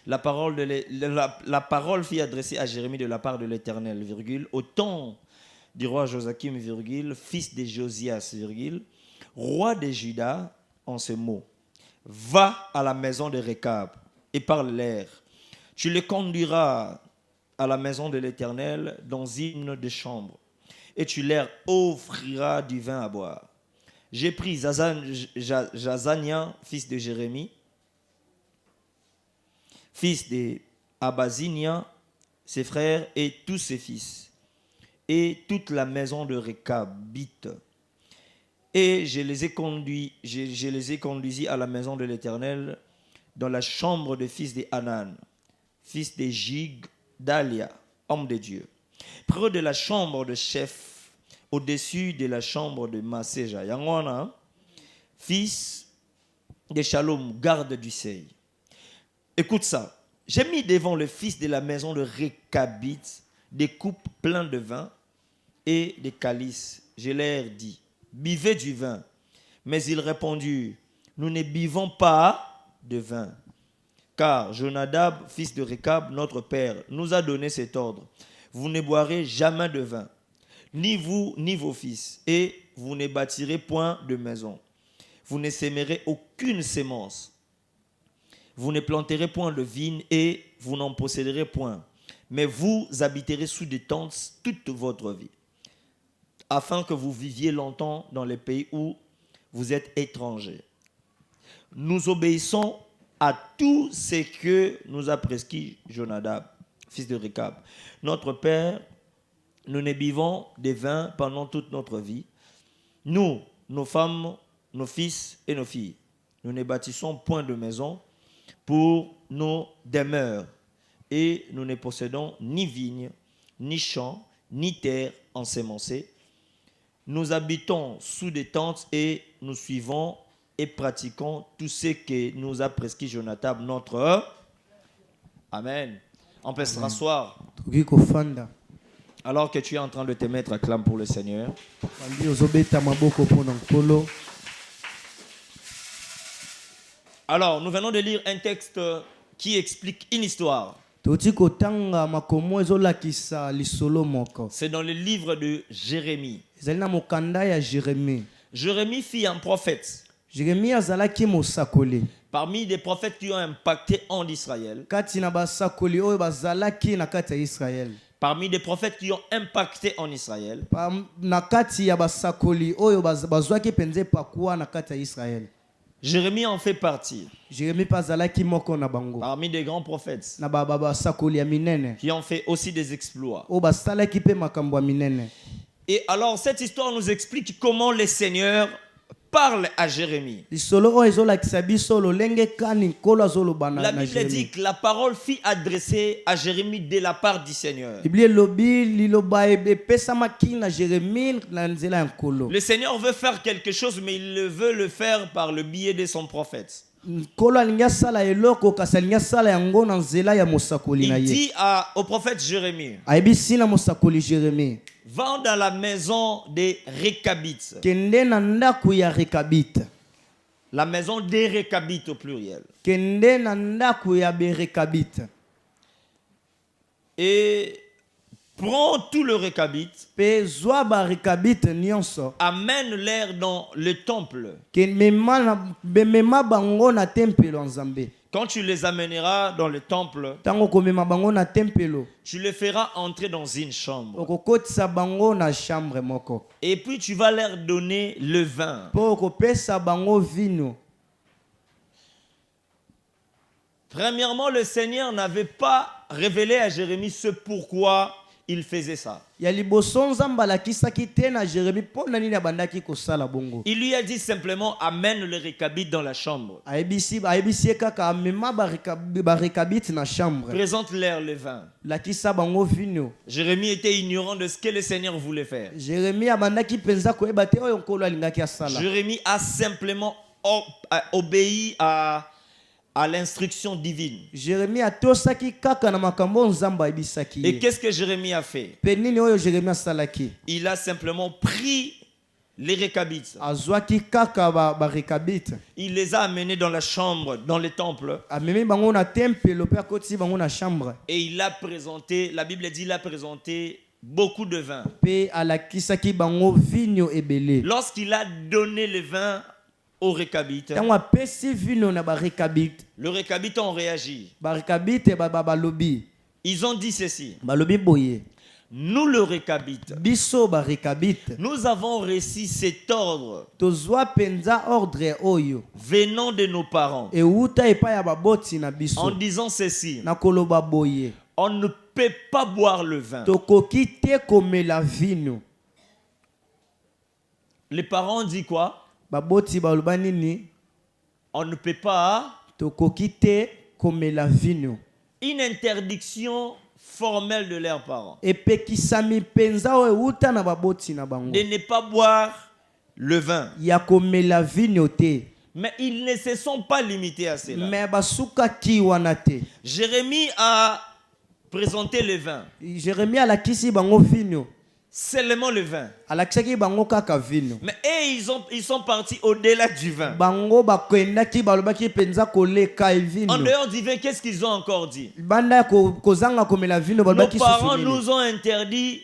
La parole fut adressée à Jérémie de la part de l'Éternel, virgule, au temps du roi Joachim, virgule, fils de Josias, virgule, roi de Juda, en ce mot. Va à la maison de Récab et parle-leur. Tu les conduiras à la maison de l'Éternel dans une des chambres et tu leur offriras du vin à boire. J'ai pris Jazania, fils de Jérémie, fils de Abazinia, ses frères et tous ses fils, et toute la maison de Récabite. Et je les ai conduits à la maison de l'Éternel, dans la chambre des fils de Hanan, fils de Jigdalia, homme de Dieu, près de la chambre de chef, au-dessus de la chambre de Maséja. Yangwana, fils de Shalom, garde du seuil. Écoute ça. J'ai mis devant le fils de la maison de Récabite des coupes pleines de vin et des calices. Je leur dis, buvez du vin. Mais ils répondirent, nous ne buvons pas de vin. Car Jonadab, fils de Récab, notre père, nous a donné cet ordre. Vous ne boirez jamais de vin, ni vous, ni vos fils, et vous ne bâtirez point de maison. Vous ne sèmerez aucune sémence. Vous ne planterez point de vigne et vous n'en posséderez point. Mais vous habiterez sous des tentes toute votre vie, afin que vous viviez longtemps dans les pays où vous êtes étrangers. Nous obéissons à tout ce que nous a prescrit Jonadab, fils de Récab. Notre père, nous ne buvons de vin pendant toute notre vie. Nous, nos femmes, nos fils et nos filles, nous ne bâtissons point de maison pour nos demeures. Et nous ne possédons ni vignes, ni champs, ni terres ensemencées. Nous habitons sous des tentes et nous suivons et pratiquons tout ce que nous a prescrit Jonadab, notre... Amen. On peut se rasseoir. Alors que tu es en train de te mettre à clame pour le Seigneur. Alors, nous venons de lire un texte qui explique une histoire. C'est dans le livre de Jérémie. Jérémie fut un prophète. Parmi des prophètes qui ont impacté en Israël. Parmi des prophètes qui ont impacté en Israël. Jérémie en fait partie. Parmi des grands prophètes qui ont fait aussi des exploits. Et alors cette histoire nous explique comment le Seigneur parle à Jérémie. La Bible dit que la parole fut adressée à Jérémie de la part du Seigneur. Le Seigneur veut faire quelque chose, mais il veut le faire par le biais de son prophète. Il dit au prophète Jérémie, va dans la maison des Récabites. La maison des Récabites au pluriel. Et prends tout le Récabite. Amène-les dans le temple. Quand tu les amèneras dans le temple, tu les feras entrer dans une chambre. Et puis tu vas leur donner le vin. Premièrement, le Seigneur n'avait pas révélé à Jérémie ce pourquoi il faisait ça. Il lui a dit simplement, amène le Récabite dans la chambre. Présente-leur le vin. Jérémie était ignorant de ce que le Seigneur voulait faire. Jérémie a simplement obéi à l'instruction divine. Et qu'est-ce que Jérémie a fait? Il a simplement pris les Récabites. azwaki kaka ba Récabites. Il les a amenés dans la chambre, dans les temples. Amemi bango na temple pe akoti bango na chambre. Et il a présenté, la Bible dit, il a présenté beaucoup de vin. Pe alakisaki bango vigno ebele. Lorsqu'il a donné le vin aux Récabites, Tango apesi vino na ba Récabites. les Récabites ont réagi. Ba Récabites ba lobi. Ils ont dit ceci. Ba lobi boye. Nous, le Récabites, Biso ba Récabites. nous avons reçu cet ordre Tozwa penza ordre oyo. venant de nos parents E uta epa ya baboti na en biso. disant ceci. Na koloba boye. On ne peut pas boire le vin. Tokoki te komela vino. Les parents ont dit quoi? Baboti baloba nini? On ne peut pas. Tokoki te komela vino. Une interdiction formelle de leurs parents Epekisami penza oyo uta na baboti na bango. de ne pas boire le vin. Ya komela vino te. Mais ils ne se sont pas limités à cela. Me basuka ki wana te. Jérémie a présenté le vin. Jérémie alakisi bango vino. Seulement le vin. Alakisaki bango kaka vino. Mais ils sont partis au-delà du vin. Bango bakwendaki balobaki penza koleka vino. En dehors du vin, qu'est-ce qu'ils ont encore dit? Banda kozanga komela vino Nos balobaki parents susu. nous ont interdit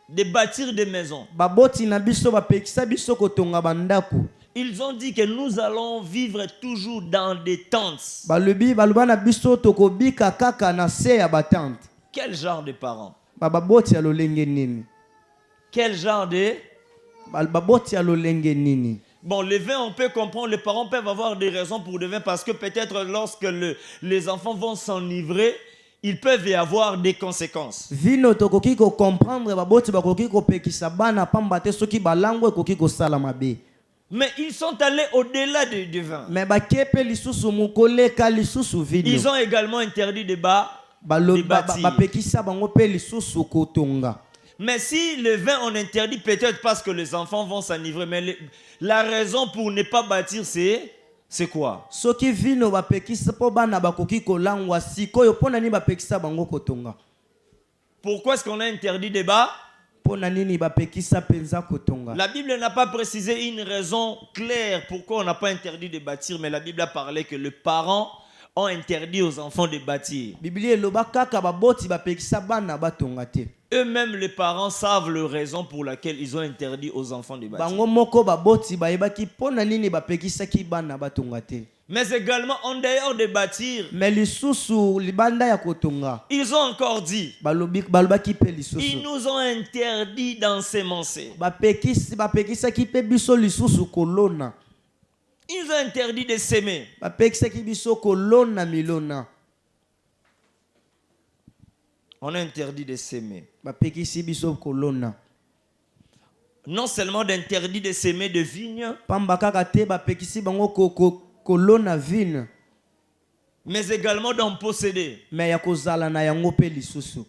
de bâtir des maisons. Baboti na biso bapekisa biso kotonga bandako. Ils ont dit que nous allons vivre toujours dans des tentes. Balobi baloba na biso tokobika kaka na se ya batante. Quel genre de parents? Baboti ya lolenge nini? Quel genre de... Baboti ya lolenge nini? Bon, le vin, on peut comprendre, les parents peuvent avoir des raisons pour le vin parce que peut-être lorsque les enfants vont s'enivrer, ils peuvent y avoir des conséquences. Vino tokoki ko comprendre baboti bakoki ko pekisa bana pamba te soki balangwe koki ko sala mabe. Mais ils sont allés au-delà du vin. Mais bakepe lisusu mukoleka lisusu vino. Ils ont également interdit de bâtir. Bapekisa bango pe lisusu kotonga. Mais si le vin on interdit, peut-être parce que les enfants vont s'enivrer, mais la raison pour ne pas bâtir, c'est quoi? Soki vino bapekisa po bana bakoki kolangwa sikoyo pona ni bapekisa bango kotonga. Pourquoi est-ce qu'on a interdit de bâtir? Pona nini bapekisa penza kotonga. La Bible n'a pas précisé une raison claire pourquoi on n'a pas interdit de bâtir, mais la Bible a parlé que les parents ont interdit aux enfants de bâtir. Biblia eloba kaka baboti bapekisa bana batonga te. Eux-mêmes, les parents savent la raison pour laquelle ils ont interdit aux enfants de bâtir. Bango moko baboti bayebaki pona nini bapekisa ki bana batonga te. Mais également, en dehors de bâtir, Mais lisusu libanda ya kotonga. ils ont encore dit, Balobaki pe ils lisusu. nous ont interdit d'ensemencer. Bapekisa ki pe biso lisusu kolona. Ils ont interdit de s'aimer. Bapekisa ki biso kolona milona. On a interdit de s'aimer. Bapekisi biso kolona. Non seulement d'interdit de s'aimer de vigne, Pamba kaka te bapekisi bango kolona vine. mais également d'en posséder. Mais ya kozala na yango pe lisusu.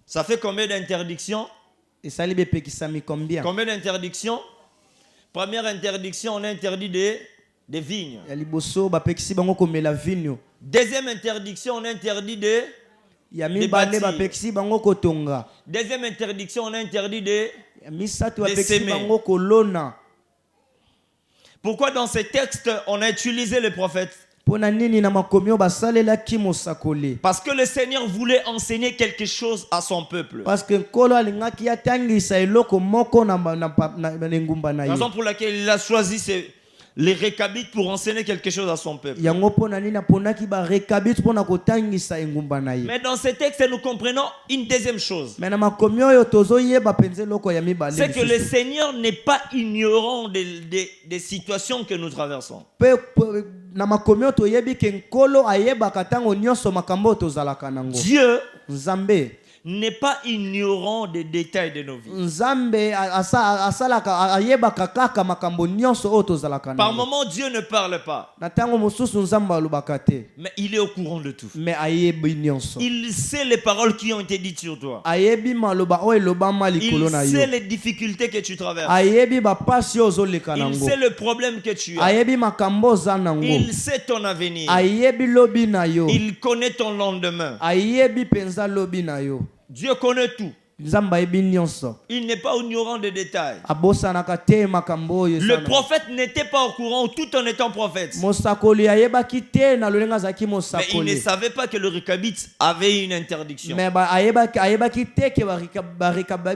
Ça fait combien d'interdictions? Esali bepekisami combien? Combien d'interdictions? Première interdiction, on a interdit des vignes. Ya liboso bapekisi bango komela vino. Deuxième interdiction, on a interdit de Ya mibale bapekisi bango kotonga. Deuxième interdiction, on a interdit de Ya misatu bapekisi s'aimer. bango kolona. Pourquoi dans ces textes, on a utilisé le prophète? Pona nini na makomio basalela ki mosakoli. Parce que le Seigneur voulait enseigner quelque chose à son peuple. Parce que kolo alingaki atangisa eloko moko na ngumba na La raison yo. pour laquelle il a choisi les Récabites pour enseigner quelque chose à son peuple. Yango pona nini ponaki ba rekabit pona kotangisa engumba na yo. Mais dans ces textes, nous comprenons une deuxième chose. Mais na makomio yo tozo yeba penze loko ya mibale. C'est que le Seigneur n'est pas ignorant des situations que nous traversons. Na makomio to yebi ke nkolo ayeba katango nyonso makambo tozalaka nango. Dieu Nzambe n'est pas ignorant des détails de nos vies. Nzambe asalaka ayeba kaka makambo nyonso o tozalaka nango. Par moment, Dieu ne parle pas. Na tango mosusu Nzambe alobaka te. Mais il est au courant de tout. Mais ayebi nyonso. Il sait les paroles qui ont été dites sur toi. Ayebi maloba o elobama likolo na Il yo. sait les difficultés que tu traverses. Ayebi ba pasi ozoleka Il nango. sait le problème que tu as. Ayebi makambo za nango. Il sait ton avenir. Ayebi lobi na yo. Il connaît ton lendemain. Ayebi penza lobi na yo. Dieu connaît tout. nzambe ayebi nyonso Il n'est pas ignorant des détails. abosanaka te makambo oyo Le prophète n'était pas au courant tout en étant prophète. mosakoli ayebaki te na lolenge azalaki Mais il ne mosakoli savait pas que le Récabite avait une interdiction. mais ayebaki te ke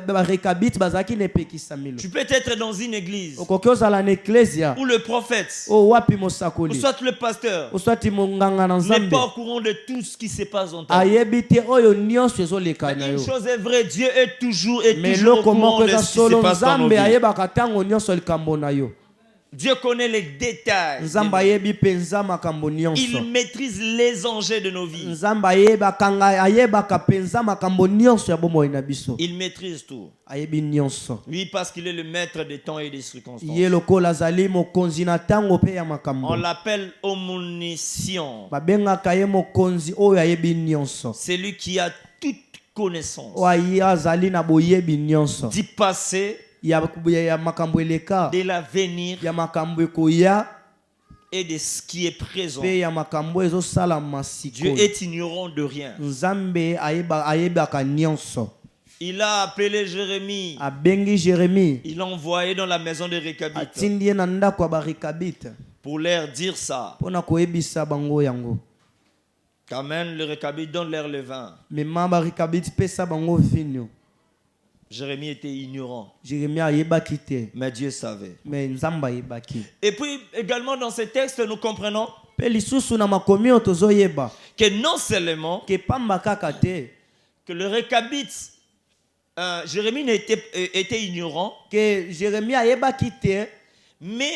barekabite bazalaki na epekisamelo Tu peux être dans une église okoki ozala na eklesia où le prophète, o wapi ou mosakoli soit le pasteur, oswati monganga na n'est nzambe pas au courant de tout ce qui se passe dans ta vie. ayebi te oyo nyonso ezoleka na Une yo chose est vraie, Dieu est toujours au meloko courant moko de eza ce qui se solo passe dans nos nzambe vies. ayebaka ntango nyonso likambo na yo Dieu connaît les détails. nzambe ayebi mpenza makambo Il nyonso maîtrise les enjeux de nos vies. nzambe ayebaka mpenza makambo nyonso ya bomoi na biso Il maîtrise tout. ayebi nyonso Oui, parce qu'il est le maître des temps et des circonstances. ye lokola azali mokonzi na ntango mpe ya makambo On l'appelle omniscient. babengaka ye mokonzi oyo ayebi nyonso C'est lui qui a toute connaissance oyo azali na boyebi nyonso du passé, ya makambo eleka de l'avenir ya makambo ekoya et de ce qui est présent. mpe ya makambo ezosalama Dieu sikoyo est ignorant de rien. nzambe ayebaka nyonso Il a appelé Jérémie. abengi Jérémie Il l'a envoyé dans la maison de Récabite atindi ye na ndako ya barekabite pour leur dire ça. mpo na koyebisa bango yango Qu'amène le Récabite, donne leur le vin. mema barekabite pesa bango vino Jérémie était ignorant, Jérémie ayebaki te mais Dieu savait. me nzambe ayebaki Et puis également dans ce texte, nous comprenons mpe lisusu na makomi oyo tozoyeba que non seulement ke pamba kaka te que le Récabite, Jérémie était ignorant, ke Jérémie ayebaki te mais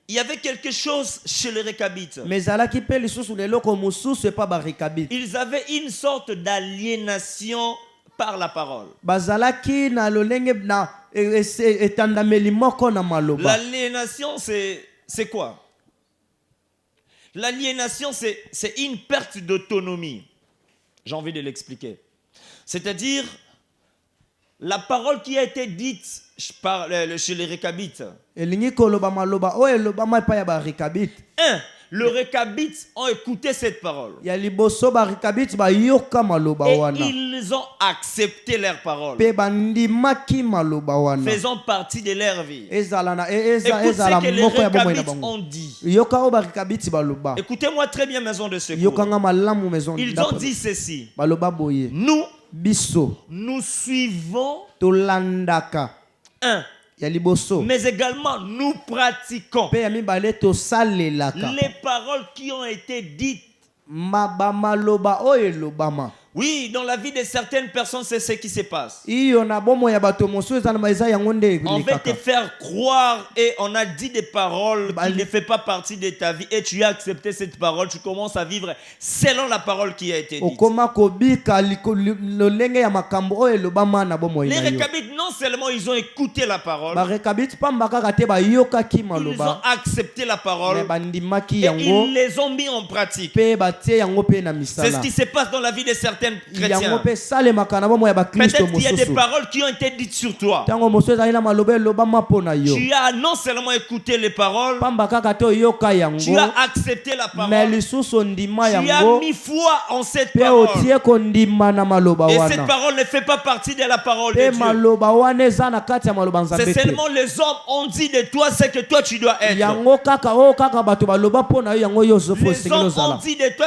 il y avait quelque chose chez le Récabite. me ezalaki mpe lisusu na eloko mosusu epa barekabite Ils avaient une sorte d'aliénation par la parole. bazalaki na lolenge na etandameli moko na maloba L'aliénation, c'est quoi? L'aliénation, c'est une perte d'autonomie. J'ai envie de l'expliquer. C'est-à-dire, la parole qui a été dite chez les Récabites. elingi koloba maloba oyo elobama epai ya barekabite Le Récabite ont écouté cette parole. ya liboso barekabite bayoka maloba Et wana ils ont accepté leur parole, mpe bandimaki maloba wana faisant partie de leur vie. ezala Écoute ezala ce que les moko ya bomoi na Récabites bango ont dit. yoka oyo barekabite baloba Écoutez-moi très bien, maison de secours. yokanga malamu maison Ils ont dit ceci. baloba boye Nous biso suivons tolandaka ya liboso mais également nous pratiquons mpe ya mibale tosalelaka les paroles qui ont été dites. bamaloba oyo elobama Oui, dans la vie de certaines personnes, c'est ce qui se passe. iyo na bomoi ya bato mosusu eza yango nde On veut te elekaka faire croire et on a dit des paroles qui ne font pas partie de ta vie et tu as accepté cette parole, tu commences à vivre selon la parole qui a été dite. okoma kobika lolenge ya makambo oyo elobama na bomoi Les na yo Récabites, non seulement ils ont écouté la parole, barekabite pamba kaka te bayokaki ils ont maloba accepté la me parole bandimaki et yango ils les ont mis en pratique. mpe batie yango mpe na C'est ce misala qui se passe dans la vie de certains yango chrétiens. mpe esalemaka na bomoi ya bakristo Peut-être qu'il y a des mosusu paroles qui ont été dites sur toi. ntango mosusu ezali na maloba elobama mpo na yo Tu as non seulement écouté les paroles, pamba kaka te oyoka tu yango as accepté la me parole, lisusu ondima tu as yango mis foi en cette mpe parole. otie kondima na maloba Et cette wana parole ne fait pas partie de la parole de mpe Dieu. maloba wana eza na kati ya maloba nzambe C'est te seulement les hommes ont dit de toi ce que toi tu dois être. yango kaka oyo kaka bato baloba mpo na yo yango yo Les osengeli hommes ont ozala dit de toi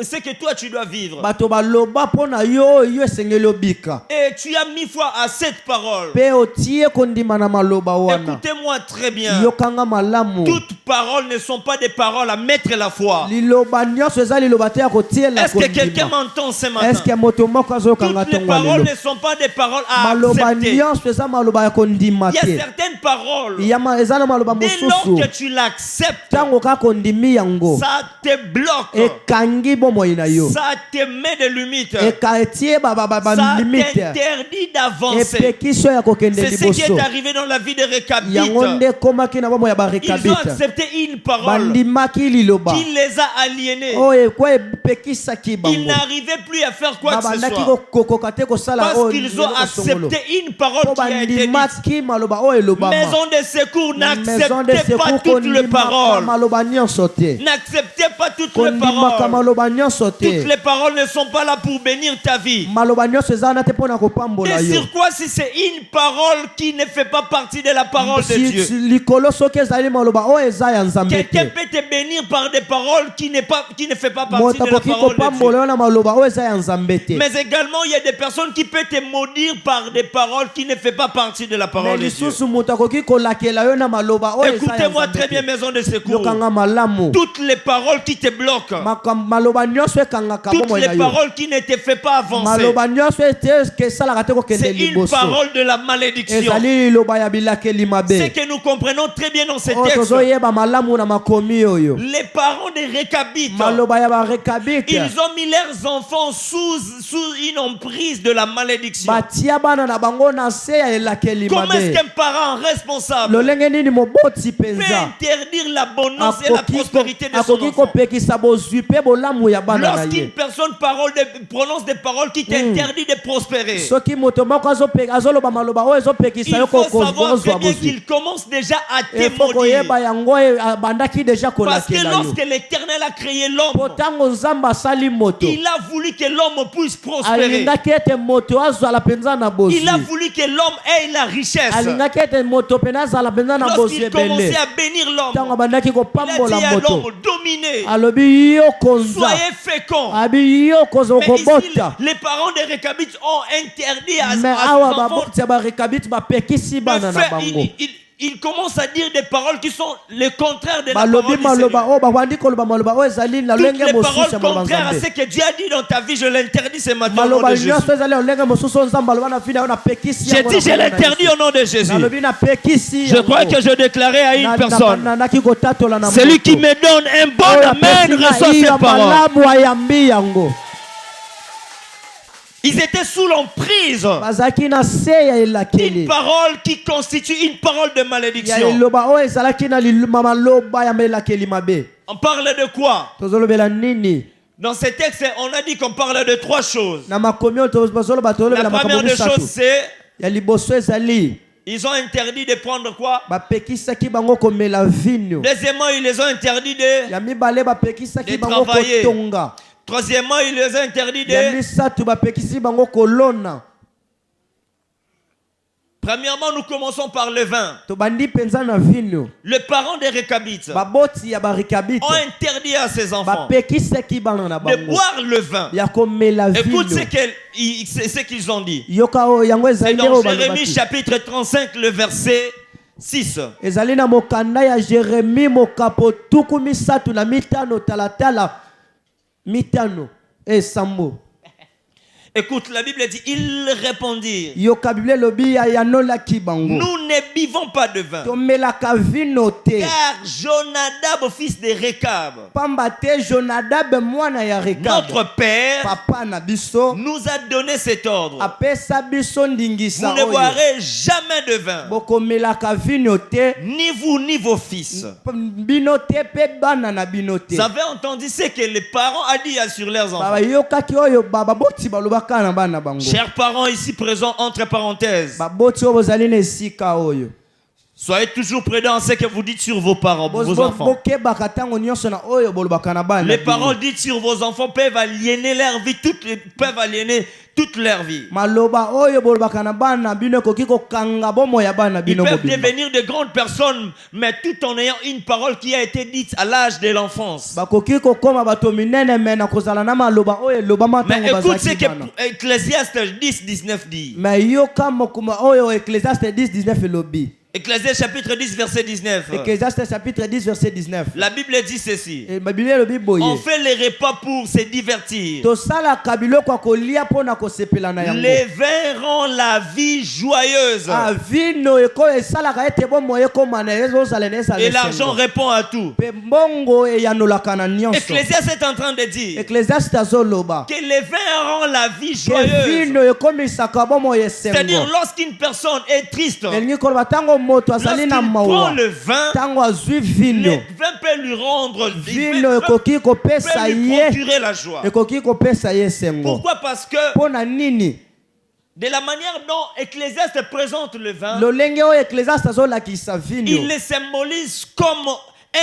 ce que toi tu dois vivre. bato baloba mpo na yo oyo yo esengeli obika Et tu as mis foi à cette parole. mpe otie kondima na maloba wana Écoutez-moi très bien. yokanga malamu Toutes paroles ne sont pas des paroles à mettre la foi. liloba nyonso eza liloba te ya kotiela Est-ce que quelqu'un kondima m'entend ce matin? eske moto moko azokanga Toutes les ntongo ya paroles lelo ne sont pas des paroles à maloba accepter. nyonso eza maloba ya kondima Il y a te certaines paroles, eza na maloba dès lors mosusu que tu l'acceptes, ntango kaka ondimi yango ça te bloque, ekangi bomoi na yo ça te met des limites, etie ça balimite t'interdit d'avancer. epekisi oyo ya kokende C'est ce qui liboso est arrivé dans la vie des Récabites. yango nde ekomaki na bomoi ya Ils ont barekabite accepté une parole bandimaki liloba qui les a aliénés. oyo ekwa epekisaki Ils bango n'arrivaient plus à faire quoi que ce babandaki soit. kokoka te kosala Parce oyo qu'ils ont songolo accepté une parole po qui a été dite. bandimaki maloba oyo elobama Maison de secours, Maison de n'acceptez pas secours toutes les kondimaka paroles. maloba nyonso te N'acceptez pas toutes les kondimaka paroles. maloba nyonso te. Toutes les paroles ne sont pas là pour bénir ta vie. Maloba nyonso eza wana te mpona kopambola Et yo. sur quoi si c'est une parole qui ne fait pas partie de la parole de Dieu? Likolo soki ezali maloba oyo eza ya nzambe Quelqu'un te. peut te bénir par des paroles qui ne fait pas partie Moto de la akoki parole de kopambola Dieu. yo na maloba oyo eza ya nzambe te. Mais également, il y a des personnes qui peuvent te maudire par des paroles qui ne font pas partie de la Mais parole de Dieu. lisusu moto akoki kolakela yo na maloba oyo eza ya Écoutez-moi nzambe très bien, te. maison de secours. Yokanga malamu. Toutes les paroles qui te bloquent, Maloba nyonso ekangaka toutes bomoi les na yo. paroles qui ne te font pas avancer, Maloba nyonso esalaka te kokende c'est une liboso. parole de la malédiction. Ezali liloba ya bilakeli Ce mabe. que nous comprenons très bien dans ces Oyo textes, tozoyeba malamu na makomi oyo. les parents des Récabites, Maloba ya barekabite. ils ont mis leurs enfants sous une emprise de la malédiction. Batia bana na bango na se ya elakeli Comment est-ce mabe. qu'un parent responsable Lolenge nini moboti peut penza. interdire l'abondance et la prospérité de son Akoki enfant? kopekisa bozwi pe bolamu ya bana na Lorsqu'une ye. personne prononce des paroles qui t'interdisent de prospérer, Soki moto moko azoloba maloba oyo ezopekisa il yo faut savoir kozwa très bien bozwi. qu'il commence déjà à te Efo maudire. koyeba yango abandaki deja Parce que kolakela yo. lorsque l'Éternel a créé l'homme, Potango nzambe asali moto. il a voulu que l'homme puisse prospérer. Alingaki ete moto azala penza na bozwi. Il a voulu que l'homme ait la richesse. Alingaki ete moto pena azala penza na bozwi Lorsqu'il commençait ebele. à bénir Ntango l'homme, abandaki il a dit kopambola à moto. l'homme, dominez, Alobi yo konza. soyez féconds. Abi yo kozo Mais ici, kobota. les parents des Récabites ont interdit à Mais ses awa enfants baboti ya barekabiti bapekisi de bana na faire. bango. Il commence à dire des paroles qui sont le contraire de la parole Balobi du maloba Seigneur. o bawandi koloba maloba o ezali na Toutes lolenge les mosusu paroles ya maloba contraires à ce nzambe. que Dieu a dit dans ta vie, je l'interdis ce matin au nom Maloba de Jésus. nyonso ezali lolenge mosusu oyo nzambe aloba na fina yo napekisi J'ai dit, je l'interdis au nom de Jésus. nalobi napekisi Je crois que je déclarais à une personne, naki kotatola na celui qui me donne un bon amen reçoit ces paroles. malamu ayambi yango. Ils étaient sous l'emprise Bazaki na se ya d'une elakeli. parole qui constitue une parole de Ya malédiction. liloba oyo ezalaki na maloba ya elakeli mabe. On parle de quoi? Tozolobela nini? Dans ces textes, on a dit qu'on parle de trois choses. Na makomi oyo tozoloba La tozolobela première makambo des choses, misatu. c'est Ya liboso ezali ils ont interdit de prendre quoi? bapekisaki bango komela vino. Deuxièmement, ils les ont interdit de... Ya mibale bapekisaki De bango travailler. kotonga. Troisièmement, ils les ont interdit Ya de... misatu bapekisi bango kolona. Premièrement, nous commençons par le vin. Tobandi penza na vino. Les parents des Récabites Baboti ya barikabite ont interdit à ses enfants bapekisaki bana na de bango boire le vin. ya komela Écoute vino. ce qu'ils ont dit. Yoka o yango C'est ezali dans nde oyo Jérémie balobaki. chapitre 35, le verset 6. Ezali na mokanda ya Jeremi mokapo tuku misatu na mitano talatala mitano esambo. Écoute, la Bible dit, ils répondirent, Yoka Bible lobi ya yanola kibango. nous ne buvons pas de vin. Tomelaka vino te. Car Jonadab, fils de Récab, Pamba te Jonadab mwana ya Rekab. notre père, Papa na biso nous a donné cet ordre. apesa biso Vous ndingisa ne oyo. boirez jamais de vin, Bokomelaka vino te. ni vous ni vos fils. Bino te pe bana na bino te. Vous avez entendu ce que les parents ont dit sur leurs enfants. Baba yokaki oyo baba boti balobaka na bana bango. Chers parents ici présents, entre parenthèses, Baboti oyo bozali na esika oyo. soyez toujours prudents en ce que vous dites sur vos parents, vos enfants. Bokebaka ntango nyonso na oyo bolobaka na bana. Les paroles dites sur vos enfants peuvent aliéner leur vie, peuvent aliéner toute leur vie. Maloba oyo bolobaka na bana bino ekoki kokanga bomo ya bana Ils bino peuvent mobimba. devenir de grandes personnes, mais tout en ayant une parole qui a été dite à l'âge de l'enfance. Bakoki kokoma bato minene me na kozala na maloba oyo elobama Mais ntango écoute ce bazalaki bana. que Ecclésiaste 10, 19 dit. Mais yoka mokuma oyo Ecclésiaste 10:19 elobi. Ecclésiaste chapitre 10, verset 19. Ecclésiaste chapitre 10 verset 19. La Bible dit ceci. Et ma Bible elobi boye. On fait les repas pour se divertir. Tosalaka biloko ya kolia mpona kosepela na yango. Les vins rendent la vie joyeuse. Ah, vino eko esalaka ete bomoi ekoma na ezozala na ezala Et l'argent esengo. répond à tout. Pe mbongo eyanolaka na nyonso. Ecclésiaste est en train de dire Ecclésiaste azoloba que les vins rendent la vie ke joyeuse. vino ekomisaka bomoi esengo. C'est-à-dire lorsqu'une personne est triste, elingi koloba ntango moto azali lorsqu'il na prend mawa le vin, ntango azwi le vino vin peut lui rendre, vino ekoki peut kopesa lui ye procurer la joie. ekoki kopesa ye esengo. Pourquoi? Parce que Mpo na nini de la manière dont Ecclésiaste présente le vin, lolenge oyo Ecclésiaste azolakisa il vino le symbolise comme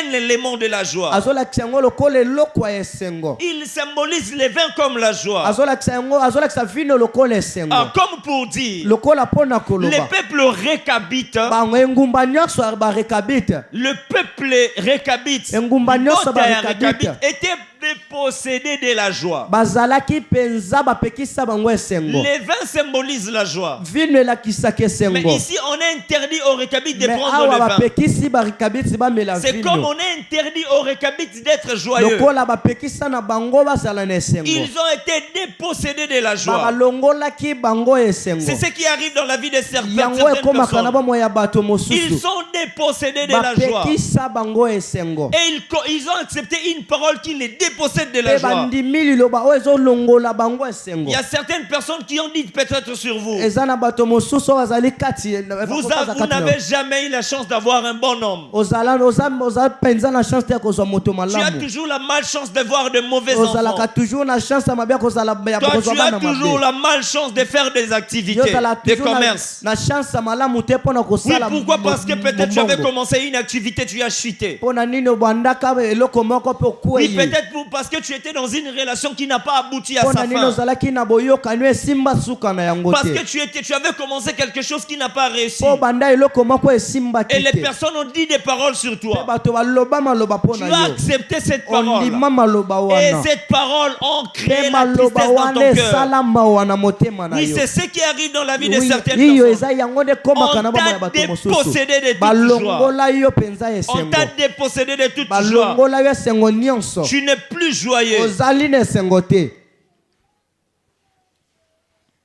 un élément de la joie. azolakisa yango lokola eloko ya esengo, Il symbolise le vin comme la joie. azolakisa vino lokola esengo, Comme pour dire, lokola mpona le koloba peuple récabite, bango engumba nyonso barekabite, le peuple récabite, engumba nyonso Nota ya barekabite récabite était dépossédé de la joie. bazalaki mpenza bapekisa bango esengo, Les vins symbolisent la joie. vino elakisaki Mais esengo. ici, on a interdit aux récabites de Mais prendre awa le vin. bapekisi barekabiti bamela C'est comme vino on a interdit aux récabites d'être joyeux. lokola bapekisa na bango bazala na esengo, Ils ont été dépossédés de la joie. balongolaki bango esengo, C'est ce qui arrive dans la vie de certaines yango ekomaka na personnes. bomoi ya bato Ils mosusu, sont dépossédés de la joie. bapekisa bango esengo Et ils ont accepté une parole qui les dépossède de la mpe joie. bandimi liloba oyo ezolongola bango Il esengo. y a certaines personnes qui ont dit peut-être sur vous, eza na bato mosusu oyo bazali kati vous n'avez jamais eu la chance d'avoir un bon homme. oza mpenza na chance te ya kozwa moto Tu as malamu, toujours la malchance d'avoir de mauvais enfants. ozalaka toujours na chance ya mabe ya kozala ya Toi, kozwa tu as bana toujours mabe, la malchance de faire des activités, yozala des toujours commerces. na chance ya malamu te mpona Oui, kosala pourquoi? Parce que peut-être tu avais mombongo. commencé une activité, tu as chuté. Mpona nini obandaka eloko moko mpe Oui, okwei, peut-être parce que tu étais dans une relation qui n'a pas abouti à mpona sa nini fin. ozalaki na boyokani esimba suka na yango Parce te, que tu avais commencé quelque chose qui n'a pas réussi. mpo banda eloko moko Et esimbaki les te, personnes ont dit des paroles sur mpe toi. bato baloba maloba Tu mpona as yo, accepté cette parole. ondima maloba Et wana cette parole ont créé mpe la maloba tristesse dans wana ton cœur. esala mawa na motema na Oui, yo. c'est ce qui arrive dans la vie de Oui, certaines iyo personnes. eza yango nde ekomaka na On bomoi ya t'a bato mosusu, dépossédé de toute joie. balongola yo mpenza On esengo, t'a dépossédé de toute joie. balongola yo esengo nyonso, Tu n'es plus joyeux. ozali na esengo te,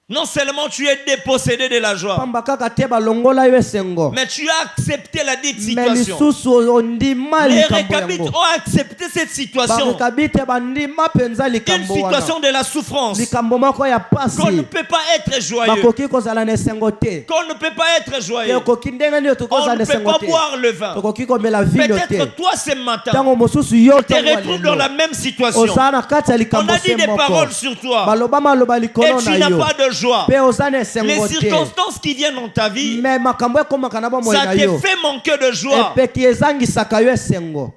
Non seulement tu es dépossédé de la joie, pamba kaka te balongola yo esengo, mais tu as accepté la dite me situation. lisusu ondima Les likambo récabites yango, ont accepté cette situation. barekabite bandima mpenza Une likambo wana, situation de la souffrance. likambo moko ya Qu'on ne pasi, peut pas être joyeux. bakoki kozala na esengo te, Qu'on ne peut pas être joyeux. okoki ndenge nini On tokozala ne na peut esengo pas te, boire le vin. tokoki komela vino te, Peut-être toi ce matin, ntango mosusu yo tu te ntango ya retrouves dans la lelo même situation. ozala na kati ya On likambo a dit se des moko, paroles sur toi baloba maloba et likolo tu na n'as yo pas de joie. mpe oza na Les esengo te, circonstances qui viennent dans ta vie, me makambo ekomaka na bomoi ça na te yo fait manquer de joie epeki ezangisaka yo esengo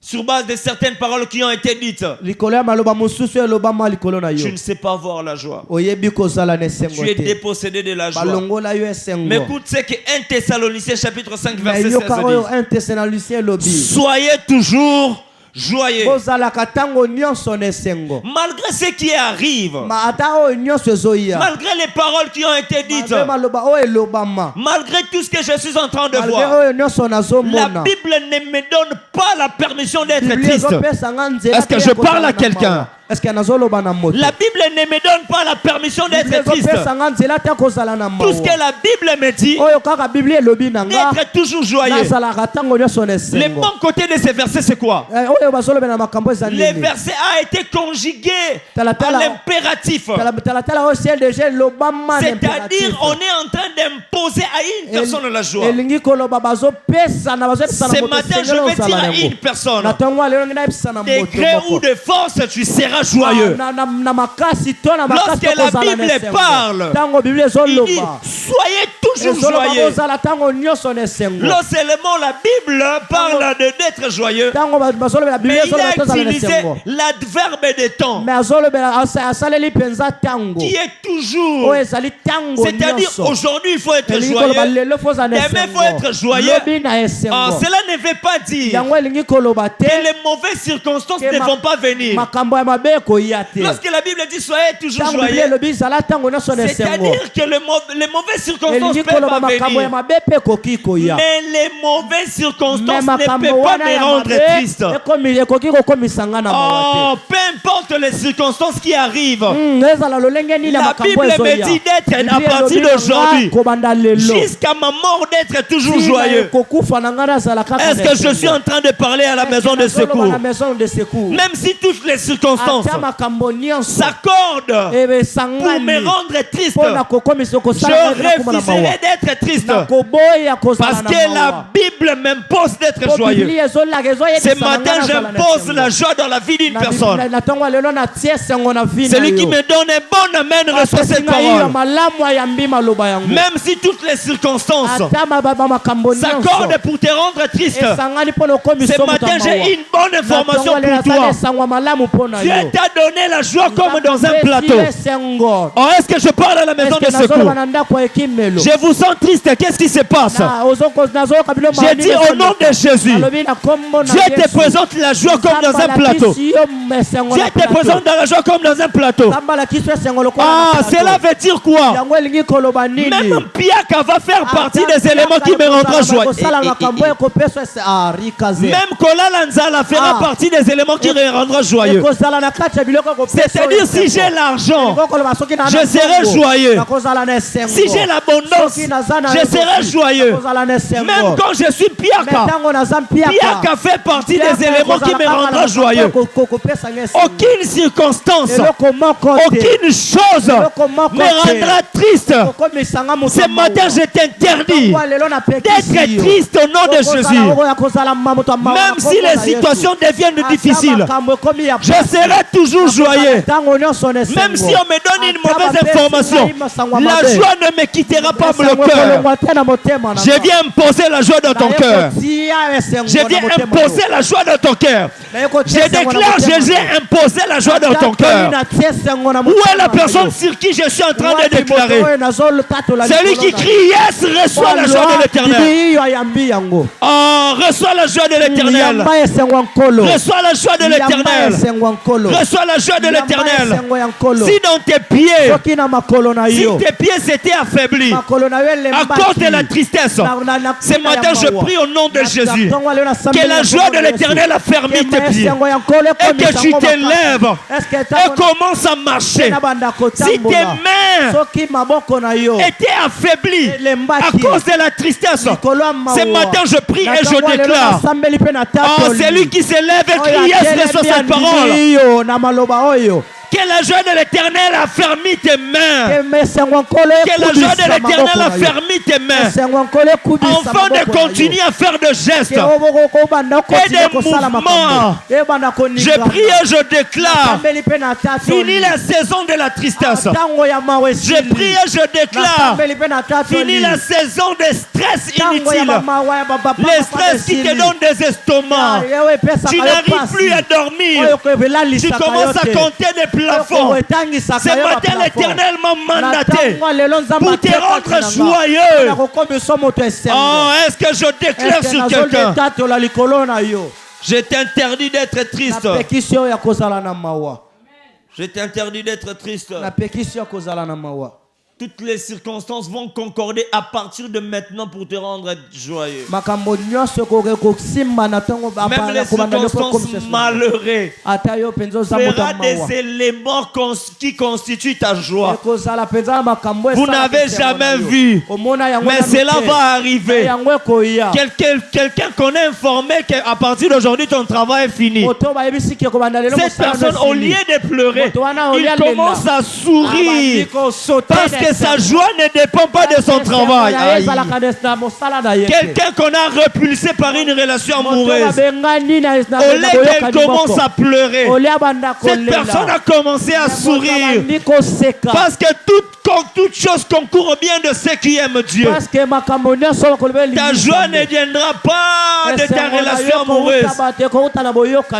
sur base de certaines paroles qui ont été dites. likolo ya maloba mosusu elobama likolo na Tu yo, ne sais pas voir la joie. oyebi kozala na esengo Tu es te, dépossédé de la joie. balongola yo Mais esengo. écoute ce que 1 Thessaloniciens chapitre 5 Me verset 16 yoka oyo dit. 1 Thessaloniciens elobi Soyez toujours joyeux. bozalaka ntango nyonso na esengo, Malgré ce qui arrive, ma ata oyo nyonso ezoya, malgré les paroles qui ont été dites, malgré maloba oyo elobama, malgré tout ce que je suis en train de malgré voir, oyo nyonso la nazomona, Bible ne me donne pas la permission d'être Biblia triste. ezopesanga nzela Est-ce que te je ya parle kozala à na quelqu'un? mawa. Est-ce que nazoloba na moto? La Bible ne me donne pas la permission Biblia d'être triste. ezopesanga nzela te ya kozala na Tout ce que mawa. la Bible me dit, Oyo kaka Biblia elobi na nga d'être toujours joyeux. nazalaka ntango nyonso na Le esengo. bon côté de ces versets, c'est quoi? Oyo bazolobela makambo eza Le nini? verset a été conjugué Tala, à tala. l'impératif. Talatala oyo ciel déjà elobama na impératif. C'est-à-dire, on est en train d'imposer à une personne la joie. elingi koloba bazopesa na bazopesa na Ce moto matin, je esengeli vais dire ozala à nango. une personne, Na ntongo ya lelo ngai nayebisa na de moto gré ou moko. de force, tu seras joyeux. Na makasi to na makasi Lorsque la tokozala na Bible esengo. parle, Ntango Biblia Il dit, ezoloba soyez toujours ezoloba joyeux. bozala ntango nyonso na esengo. Non seulement la Bible parle d'être joyeux, Ntango bazolobela mais Biblia il ezoloba a tozala na utilisé esengo. l'adverbe de temps, Mais azolobela asaleli mpenza ntango qui est toujours. oyo ezali ntango C'est-à-dire, nyonso. aujourd'hui, il faut être Elingi koloba joyeux. lelo fo ozala na Demain, il esengo. faut être joyeux. Lobi na esengo. Cela ne veut pas dire Yango elingi koloba te que les mauvaises circonstances que ne ma- vont pas venir. makambo ya mabe ekoya te. Lorsque la Bible dit soyez toujours Ntango Biblia joyeux, elobi ezala ntango nyonso na esengo. c'est-à-dire que les mauvaises circonstances Elingi peuvent koloba pas makambo ya venir. mabe mpe ekoki koya. Mais les mauvaises Mais circonstances ne makambo peuvent pas wana me ya rendre mabe triste. ekoki kokomisa nga na mawa Oh, peu importe les circonstances qui arrivent, te. Ezala lolenge nini ya la makambo Bible me ezoya. dit d'être à Biblia partir elobi na nga d'aujourd'hui, kobanda lelo. jusqu'à ma mort, d'être toujours Tina joyeux. ekokufa na nga nazala kaka Est-ce na que je esengo. suis en train de parler à la maison de Nazoloba secours? na maison de secours. Même si toutes les circonstances circonstances s'accordent pour me rendre triste, je refuserai d'être triste parce que la Bible m'impose d'être joyeux. Ce matin, j'impose la joie dans la vie d'une personne. Celui qui me donne un bon amen reçoit cette parole. Même si toutes les circonstances s'accordent pour te rendre triste, ce matin, j'ai une bonne information pour toi. Dieu t'a donné la joie comme dans un plateau. Oh, est-ce que je parle à la maison de secours? Je vous sens triste. Qu'est-ce qui se passe? J'ai dit au nom de Jésus, Dieu te présente la joie comme dans un plateau. Dieu te présente dans la joie comme dans un plateau. Ah, cela veut dire quoi? Même Piaka va faire partie des éléments qui me rendront joyeux. Même Kola Lanzala fera partie des éléments qui me rendront joyeux. C'est-à-dire, si j'ai l'argent, je serai joyeux. Si j'ai l'abondance, je serai joyeux. Même quand je suis Piaka, Piaka fait partie des éléments qui me rendront joyeux. Aucune circonstance, aucune chose me rendra triste. Ce matin, je t'interdis d'être triste au nom de Jésus. Même si les situations deviennent difficiles, je serai toujours joyeux. Même si on me donne une mauvaise information, la joie ne me quittera pas le cœur. Je viens imposer la joie dans ton cœur. Je viens imposer la joie dans ton cœur. Je déclare, Jésus, imposer la joie dans ton cœur. Où est la personne sur qui je suis en train de déclarer? Celui qui crie yes, reçoit la joie de l'Éternel. Oh, reçois la joie de l'Éternel. Reçois la joie de l'Éternel. Reçois la joie de l'Éternel. Si dans tes pieds s'étaient affaiblis à cause de la tristesse, ce matin je prie au nom de Jésus que la joie de l'Éternel a fermé tes pieds et que tu t'élèves et commences à marcher. Si tes mains étaient affaiblies à cause de la tristesse, ce matin je prie et je déclare, oh, celui qui s'élève et crie yes, reçoit cette parole. Que la joie de l'Éternel a fermé tes mains. Que la joie de l'Éternel a fermé tes mains. Afin de continuer à faire de gestes et des mouvements. Je prie et je déclare, fini la saison de la tristesse. Je prie et je déclare, fini la saison de stress inutile. Les stress qui te donnent des estomacs. Tu n'arrives plus à dormir. Tu commences à compter des plafond. Ce matin, l'Éternel m'a mandaté pour te rendre joyeux. Oh, est-ce que je déclare sur quelqu'un? Je t'interdis d'être triste. Je t'interdis d'être triste. Toutes les circonstances vont concorder à partir de maintenant pour te rendre joyeux. Même les circonstances malheureuses fera des éléments qui constituent ta joie. Vous n'avez jamais vu, mais cela va arriver. Quelqu'un qu'on a informé qu'à partir d'aujourd'hui ton travail est fini. Cette personne, au lieu de pleurer, il commence à sourire parce que sa joie ne dépend pas de son travail. Quelqu'un qu'on a repulsé par une relation amoureuse, au lieu qu'elle commence à pleurer, cette personne a commencé à sourire parce que toute chose concourt bien de ceux qui aiment Dieu. Ta joie ne viendra pas de ta relation amoureuse.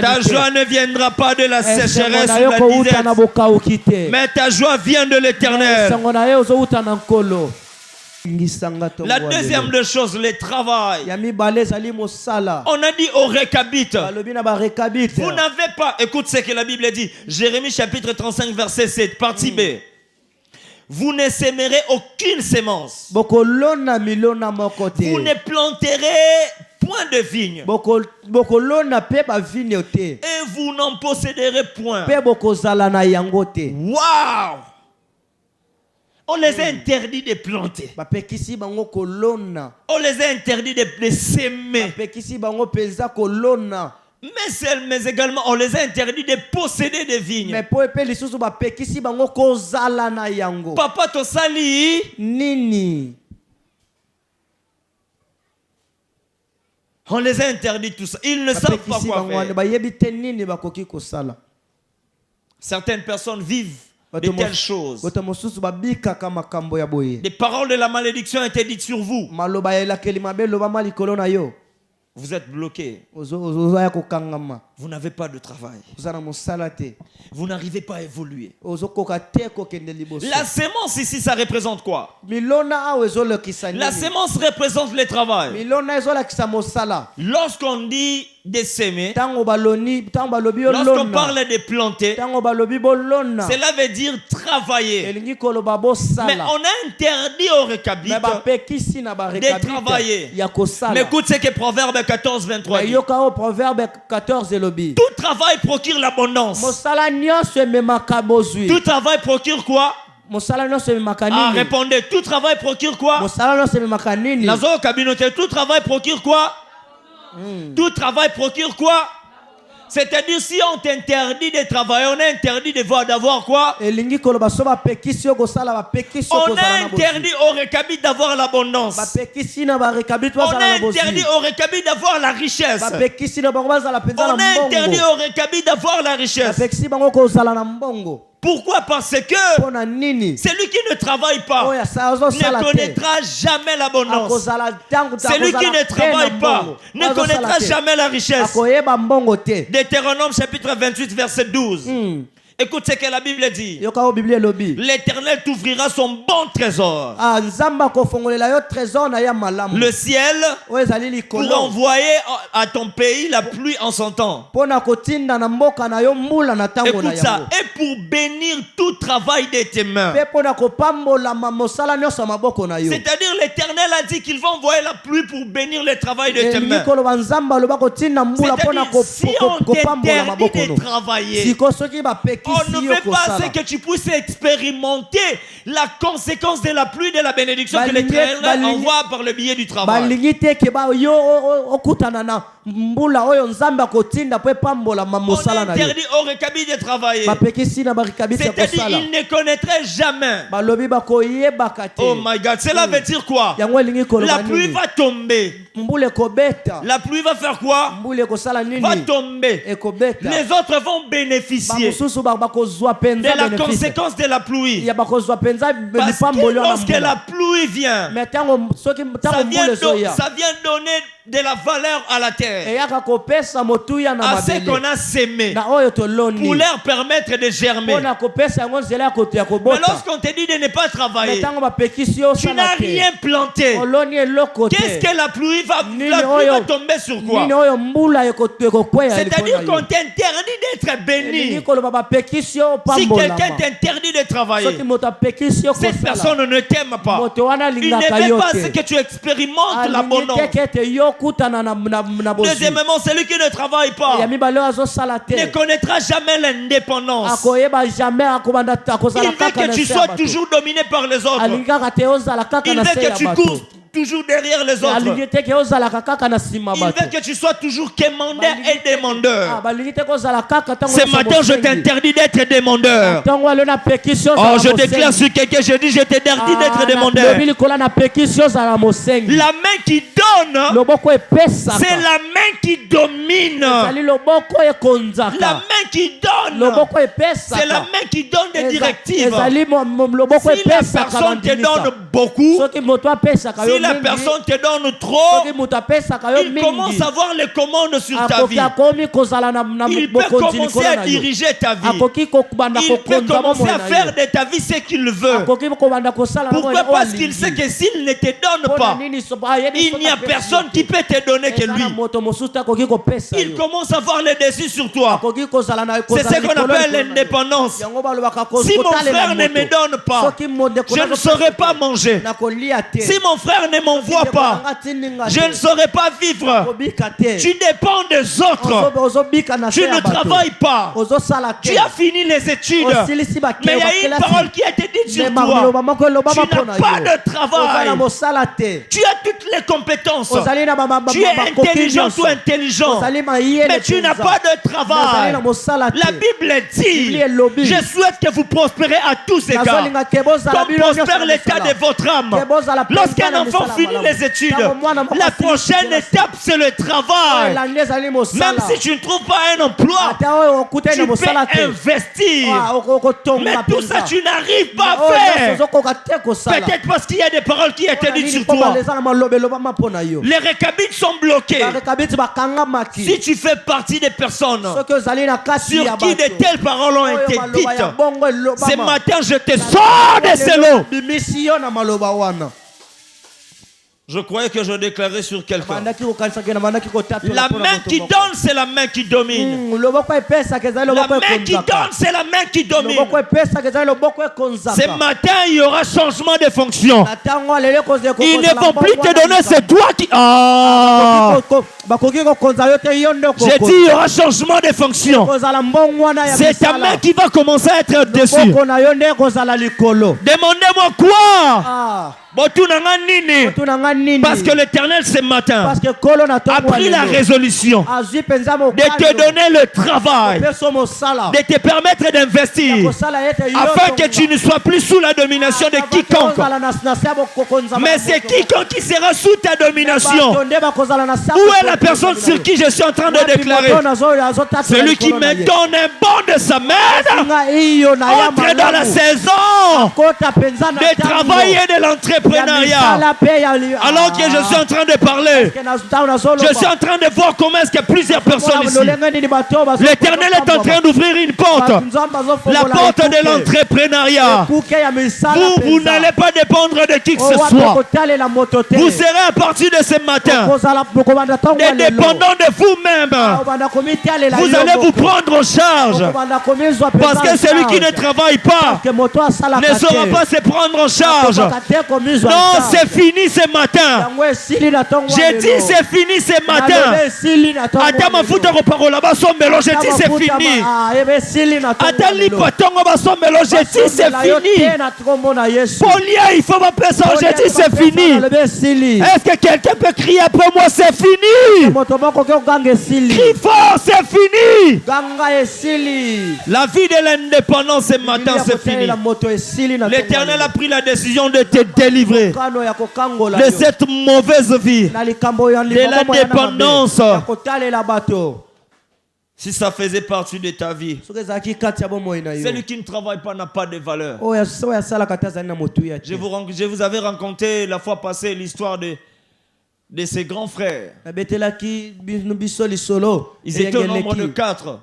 Ta joie ne viendra pas de la sécheresse ou de la disette. Mais ta joie vient de l'Éternel. La deuxième des choses, le travail. On a dit au récabite. Vous n'avez pas, écoute ce que la Bible dit. Jérémie chapitre 35 verset 7, partie B. Vous ne sèmerez aucune sémence. Vous ne planterez point de vigne. Et vous n'en posséderez point. Waouh! On les a interdits de planter. On les a interdits de s'aimer. Mais également, on les a interdits de posséder des vignes. Mais po epe lisusu bapekisi bango kozala na yango. Papa tosali Nini? on les a interdits tout ça. Ils ne savent pas Bapekisi quoi bango wana faire. bayebi te nini bakoki kosala. Certaines personnes vivent de telles choses. Bato mosusu babikaka makambo ya boye. Des paroles de la malédiction ont été dites sur vous. Maloba elakeli mabe loba malikolo na yo. Vous êtes bloqué. Ozoya kokangama. Vous n'avez pas de travail. Ozana mosala te. Vous n'arrivez pas à évoluer. Ozokoka te kokende liboso. La sémence ici, ça représente quoi? Milona awo ezolekisa nini? La sémence représente le travail. Milona ezolekisa mosala. Lorsqu'on dit de s'aimer, Tango balobi lorsqu'on parle de planter, Tango balobi bolona. cela veut dire travailler. Elingi koloba bosala. Mais on a interdit au récabite Mais bapekisi na ba de travailler. ya kosala. Mais écoute ce que Proverbe 14, 23 dit. Yoka o proverbe 14 elobi. Tout travail procure l'abondance. Mosala nyonso ememaka bozwi. Tout travail procure quoi? Mosala nyonso ememaka Ah, nini? répondez. Tout travail procure quoi? Mosala nyonso ememaka nini? Nazo communauté, tout travail procure quoi? Tout travail procure quoi? C'est-à-dire si on t'interdit de travailler, on est interdit d'avoir quoi? Elingi koloba so bapekisi yo kosala bapekisi yo On kozala est na bozwi. interdit au récabite d'avoir l'abondance. Bapekisi na ba rekabit On bazala na est interdit bozwi. au récabite d'avoir la richesse. Bapekisi na bango bazala penza On na est interdit mbongo. au récabite d'avoir la richesse. Bapekisi bango kozala na mbongo. Pourquoi? Parce que Pona nini? celui qui ne travaille pas Oya sa ozo sala ne te. connaîtra jamais l'abondance. Akozala tangu Celui qui ne travaille pas ne connaîtra jamais la richesse. Akoyeba mbongo te. Deutéronome chapitre 28 verset 12. Écoute ce que la Bible dit. Yoka o Biblia lobi. L'Éternel t'ouvrira son bon trésor. Ah nzamba ko fongolela yo trésor na ya malamu. Le ciel Oyo ezali pour likolo. envoyer à ton pays la pluie en son temps. Pona kotinda na mboka na yo mbula na tango na Écoute ça. yango. Et pour bénir tout travail de tes mains. Pe pona kopambola mosala nyonso maboko na yo. C'est-à-dire l'Éternel a dit qu'il va envoyer la pluie pour bénir le travail de tes mains. Likolo banzamba loba kotinda mbula pona C'est-à-dire si on kopambola maboko t'interdit no. de travailler, Siko soki bapekisi on ne yo veut pas kosala. que tu puisses expérimenter la conséquence de la pluie de la bénédiction que l'Éternel envoie par le biais du travail. Balingi te ke ba yo okutana na mbula oyo nzambe akotinda po epambola On mosala na yo. interdit au récabit de travailler. Bapekisi na barikabisi ya C'est-à-dire kosala. il ne connaîtrait jamais. Balobi bakoyebaka te. Oh my God, cela veut dire quoi? Yango elingi koloba La pluie nini? va tomber. Mbula ekobeta. La pluie va faire quoi? Mbula ekosala nini? Va tomber. Ekobeta. Les autres vont bénéficier Bamosusu bakozwa de penza la bénéfice. conséquence de la pluie. Ya bakozwa penza Parce lipamboli que wana lorsque la mbula. pluie vient, Mais tango soki tango mbula ezoya. ça vient donner de la valeur à la terre, Eyaka kopesa motuya na à ce mabele. qu'on a sémé, Na oyo toloni. pour leur permettre de germer. Pona kopesa yango nzela ya Mais kobota. lorsqu'on te dit de ne pas Mais travailler, tango bapekisi yo tu sala n'as te. rien planté. Oloni eloko te. Qu'est-ce que la pluie va, Nini la pluie oyo- va tomber sur quoi? Nini oyo mbula ekokweya C'est-à-dire qu'on t'interdit d'être béni. Elingi koloba bapekisi yo Si pambolama. quelqu'un t'interdit de travailler, Soki moto apekisi yo cette kosala. personne ne t'aime pas. Moto wana Il alingaka ne veut yo pas te. ce que tu expérimentes Alingi l'abondance. te ete yo kutana na bozwi. Deuxièmement, celui qui ne travaille Ya pas mibale oyo azosala te. ne connaîtra jamais l'indépendance. Akoyeba jamais akobanda Il akozala veut kaka que na tu se ya sois bato. toujours dominé par les autres. Alingi kaka te ozala kaka Il na veut se ya que tu bato. cours toujours derrière les autres. Alingi te ke ozalaka kaka na nsima Il bato. veut que tu sois toujours quémandeur et demandeur. Balingi te kozala kaka tango Ce matin, je t'interdis d'être demandeur. Tango alo na pekisi Oh, ozala je mosengi. déclare sur quelqu'un, je dis, je t'interdis d'être demandeur. Lobi likola na pekisi ozala mosengi. La main qui donne, Loboko epesaka. c'est la main qui domine. Ezali loboko ekonzaka. La main qui donne, Loboko epesaka. c'est la main qui donne des directives. Ezali loboko Si la epesaka personne te bandimisa. donne beaucoup, Soki moto apesaka yo si la mingi. personne te donne trop, Soki moto apesaka yo il commence mingi. à voir les commandes sur ta Akoki vie. akomi kozala na Il peut bokonzi commencer likolo à na yo. diriger ta vie. Akoki kokubanda Il peut kokonza commencer bomoi à na faire yo. de ta vie ce qu'il veut. Akoki kobanda kosala na Pourquoi? bomoi Parce oyo qu'il sait alingi. que s'il ne te donne Mpona pas, nini ayebi il soki n'y a apesi personne yo qui te. peut te donner que Ezala lui. moto mosusu te akoki kopesa Il yo. commence à avoir le dessus sur toi. Akoki kozala na C'est kozala ce qu'on likolo appelle likolo na yo. l'indépendance. Yango balobaka Si mon kotalela frère ne moto. me donne pas, Soki modeko je na ne kopesa saurais te. pas manger. Nakolia te. Si mon frère ne m'envoie pas, je ne saurais pas vivre. Tu dépends des autres. Tu ne travailles pas. Tu as fini les études. Mais il y a une parole qui a été dite sur toi. Tu n'as pas de travail. Tu as toutes les compétences. Tu es intelligent ou intelligent. Mais tu n'as pas de travail. La Bible dit, je souhaite que vous prospérez à tous égards. Comme prospère l'état de votre âme. Lorsqu'un enfant finit les études, la prochaine étape c'est le travail. Même si tu ne trouves pas un emploi, tu peux investir. Mais tout ça tu n'arrives pas à faire. Peut-être parce qu'il y a des paroles qui étaient dites sur toi. Les récabites sont bloqués. Si tu fais partie des personnes sur qui de telles paroles ont été dites, ce matin je te sors de ces lots. Je croyais que je déclarais sur quelqu'un. La main qui donne, c'est la main qui domine. La main qui donne, c'est la main qui domine. Ce matin, il y aura changement de fonction. Ils ne vont plus te donner, c'est toi qui... J'ai dit, il y aura changement de fonction. C'est ta main qui va commencer à être dessus. Demandez-moi quoi? Parce que l'Éternel ce matin a pris la résolution de te donner le travail, de te permettre d'investir, afin que tu ne sois plus sous la domination de quiconque. Mais c'est quiconque qui sera sous ta domination. Où est la personne sur qui je suis en train de déclarer? Celui qui me donne un bon de sa main, entre dans la saison de travail et de l'entreprise. Alors que je suis en train de parler, je suis en train de voir comment est-ce que plusieurs personnes ici, l'Éternel est en train d'ouvrir une porte, la porte de l'entrepreneuriat. Vous n'allez pas dépendre de qui que ce soit. Vous serez à partir de ce matin des dépendants de vous-même. Vous allez vous prendre en charge, parce que celui qui ne travaille pas ne saura pas se prendre en charge. Non, c'est fini ce matin. J'ai dit c'est fini ce matin. Attends ma foute au parole là-bas son mélange. J'ai dit c'est fini. Attends l'hypothèse va son mélange. J'ai dit c'est fini. Polia, il faut m'appeler ça. J'ai dit c'est fini. Est-ce que quelqu'un peut crier après moi c'est fini? Crie fort, c'est fini. La vie de l'indépendance ce matin c'est fini. L'Éternel a pris la décision de te délivrer de cette mauvaise vie, de la dépendance. Si ça faisait partie de ta vie, celui qui ne travaille pas n'a pas de valeur. Je vous avais rencontré la fois passée l'histoire de ses grands frères. Ils étaient au nombre de 4.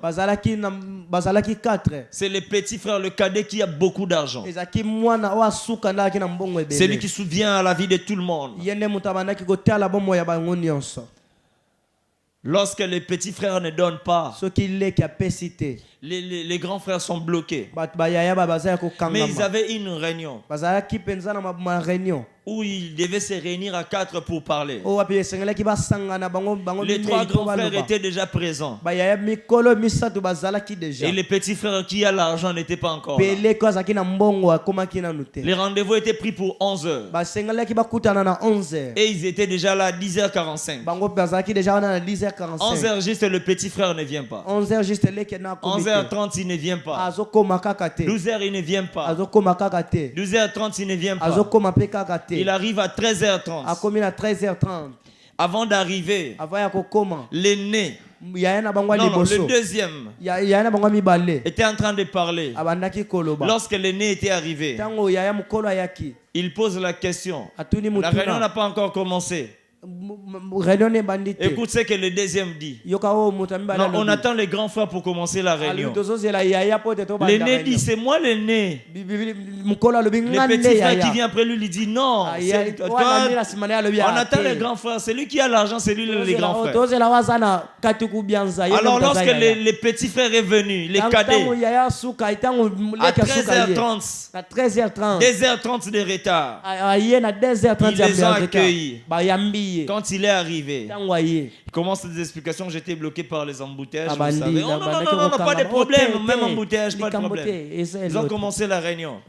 C'est le petit frère, le cadet, qui a beaucoup d'argent. C'est lui qui souvient à la vie de tout le monde. Lorsque les petits frères ne donnent pas, les grands frères sont bloqués. Mais ils avaient une réunion où ils devaient se réunir à 4 pour parler. Les 3 grands frères étaient déjà présents. Et les petits frères qui a l'argent n'étaient pas encore là. Les rendez-vous étaient pris pour 11h. Et ils étaient déjà là à 10h45. 11h juste, le petit frère ne vient pas. 11h30 il ne vient pas. 12h il ne vient pas. 12h30 il ne vient pas. Il arrive à 13h30. Avant d'arriver, l'aîné, le deuxième, était en train de parler. Lorsque l'aîné était arrivé, il pose la question. La réunion n'a pas encore commencé. réunion ne bandi te. Écoute ce que le deuxième dit. Yoka o moto mi bana Non, on attend les grands frères pour commencer la réunion. L'aîné dit, c'est moi l'aîné. Le petit frère qui vient après lui, lui dit, non. On attend les grands frères. C'est lui qui a l'argent, c'est lui les grands frères. Alors lorsque les petits frères est venu, les cadets, à 13h30, 2h30 de retard, ils les ont accueillis. Quand il est arrivé, il commence des explications. J'étais bloqué par les embouteillages. Vous savez. Oh, non, pas de problème. Même embouteillage, pas de problème. Ils ont commencé la réunion.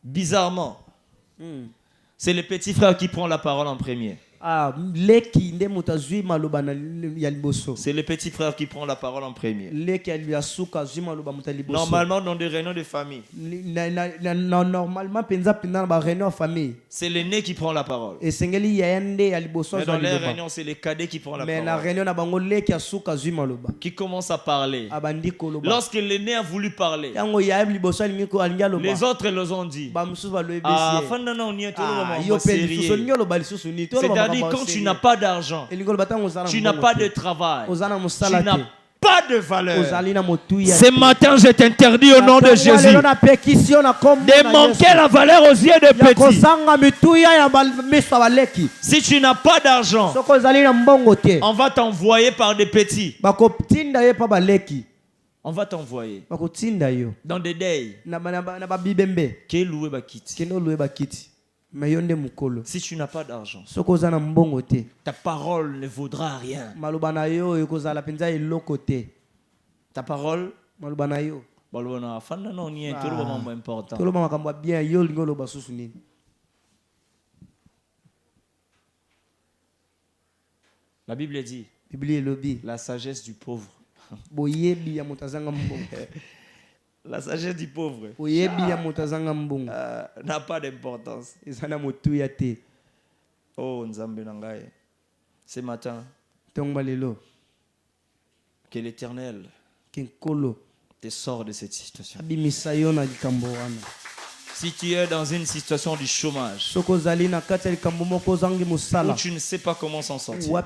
Bizarrement, c'est le petit frère qui prend la parole en premier. C'est le petit frère qui prend la parole en premier. Normalement, dans des réunions de famille, c'est l'aîné qui prend la parole. Mais dans les réunions, c'est les cadets qui prend la parole. Qui commence à parler. Lorsque l'aîné a voulu parler, les autres les ont dit. C'est-à-dire, quand tu n'as pas d'argent, tu n'as pas de travail, tu n'as pas de valeur. Ce matin, je t'interdis au nom de Jésus de manquer la valeur aux yeux des petits. Si tu n'as pas d'argent, on va t'envoyer par des petits. On va t'envoyer dans des days. Si tu n'as pas d'argent, ta parole ne vaudra rien. Ta parole, la Bible dit la sagesse du pauvre. La sagesse du pauvre n'a pas d'importance. Oh, Nzambe Nangaye. Ce matin, que l'Éternel te sort de cette situation. Si tu es dans une situation du chômage, où tu ne sais pas comment s'en sortir,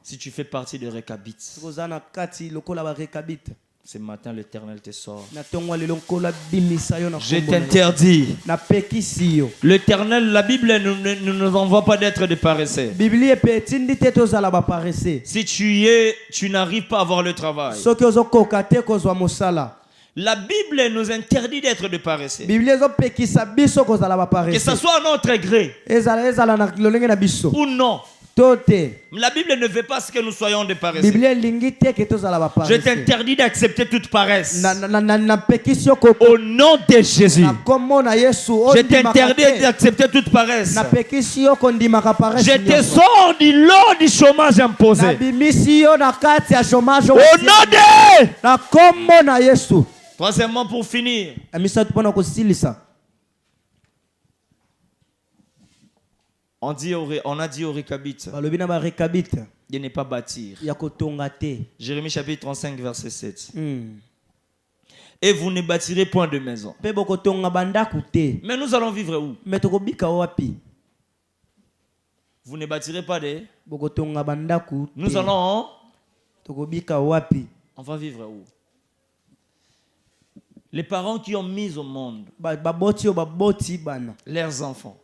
si tu fais partie de Rekabit, ce matin, l'Éternel te sort. Je t'interdis. L'Éternel, la Bible ne nous envoie pas d'être des paresseux. Si tu n'arrives pas à avoir le travail, la Bible nous interdit d'être des paresseux. Que ce soit à notre gré ou non. La Bible ne veut pas ce que nous soyons des paresseux. Je t'interdis d'accepter toute paresse. Au nom de Jésus. Je t'interdis d'accepter toute paresse. Je te sors du lot du chômage imposé. Au nom de... Troisièmement, pour finir, on a dit au Rekabit de ne pas bâtir. Jérémie chapitre 35 verset 7. Et vous ne bâtirez point de maison. Mais nous allons vivre où? Vous ne bâtirez pas de... Nous allons... On va vivre où? Les parents qui ont mis au monde leurs enfants,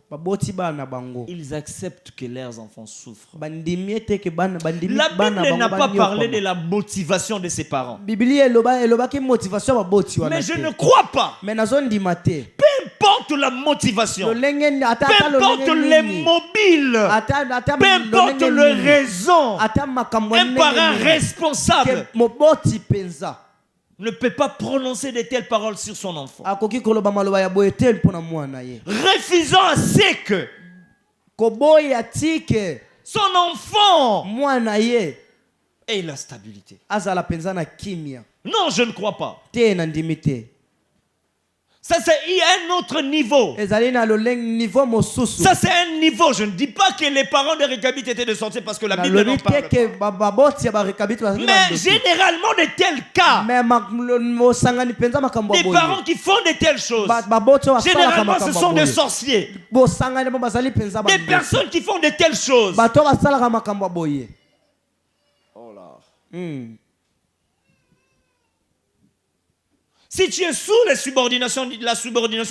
ils acceptent que leurs enfants souffrent. La Bible n'a pas parlé de la motivation de ses parents. Mais je ne crois pas. Peu importe la motivation, peu importe les mobiles, peu importe les raisons, un parent responsable ne peut pas prononcer de telles paroles sur son enfant. Refusant à ce que son enfant ait la stabilité. Non, je ne crois pas. Ça, c'est un autre niveau. ezali na lolenge niveau mosusu Ça, c'est un niveau. Je ne dis pas que les parents de Récabite étaient de sorciers parce que la Bible n'en nalobi parle te pas. ke baboti ya barekabiti bazali na Mais ndoto. généralement, de tels cas, mais mosangani mpenza makambo ya des boye parents qui font de telles choses, baboti oyo basalaka généralement, ce makambo sont ya des boye sorciers. bosangani mo bazali mpenza Des bandoto. personnes qui font de telles choses. bato oyo basalaka makambo ya boye. Oh là. Si tu es sous la subordination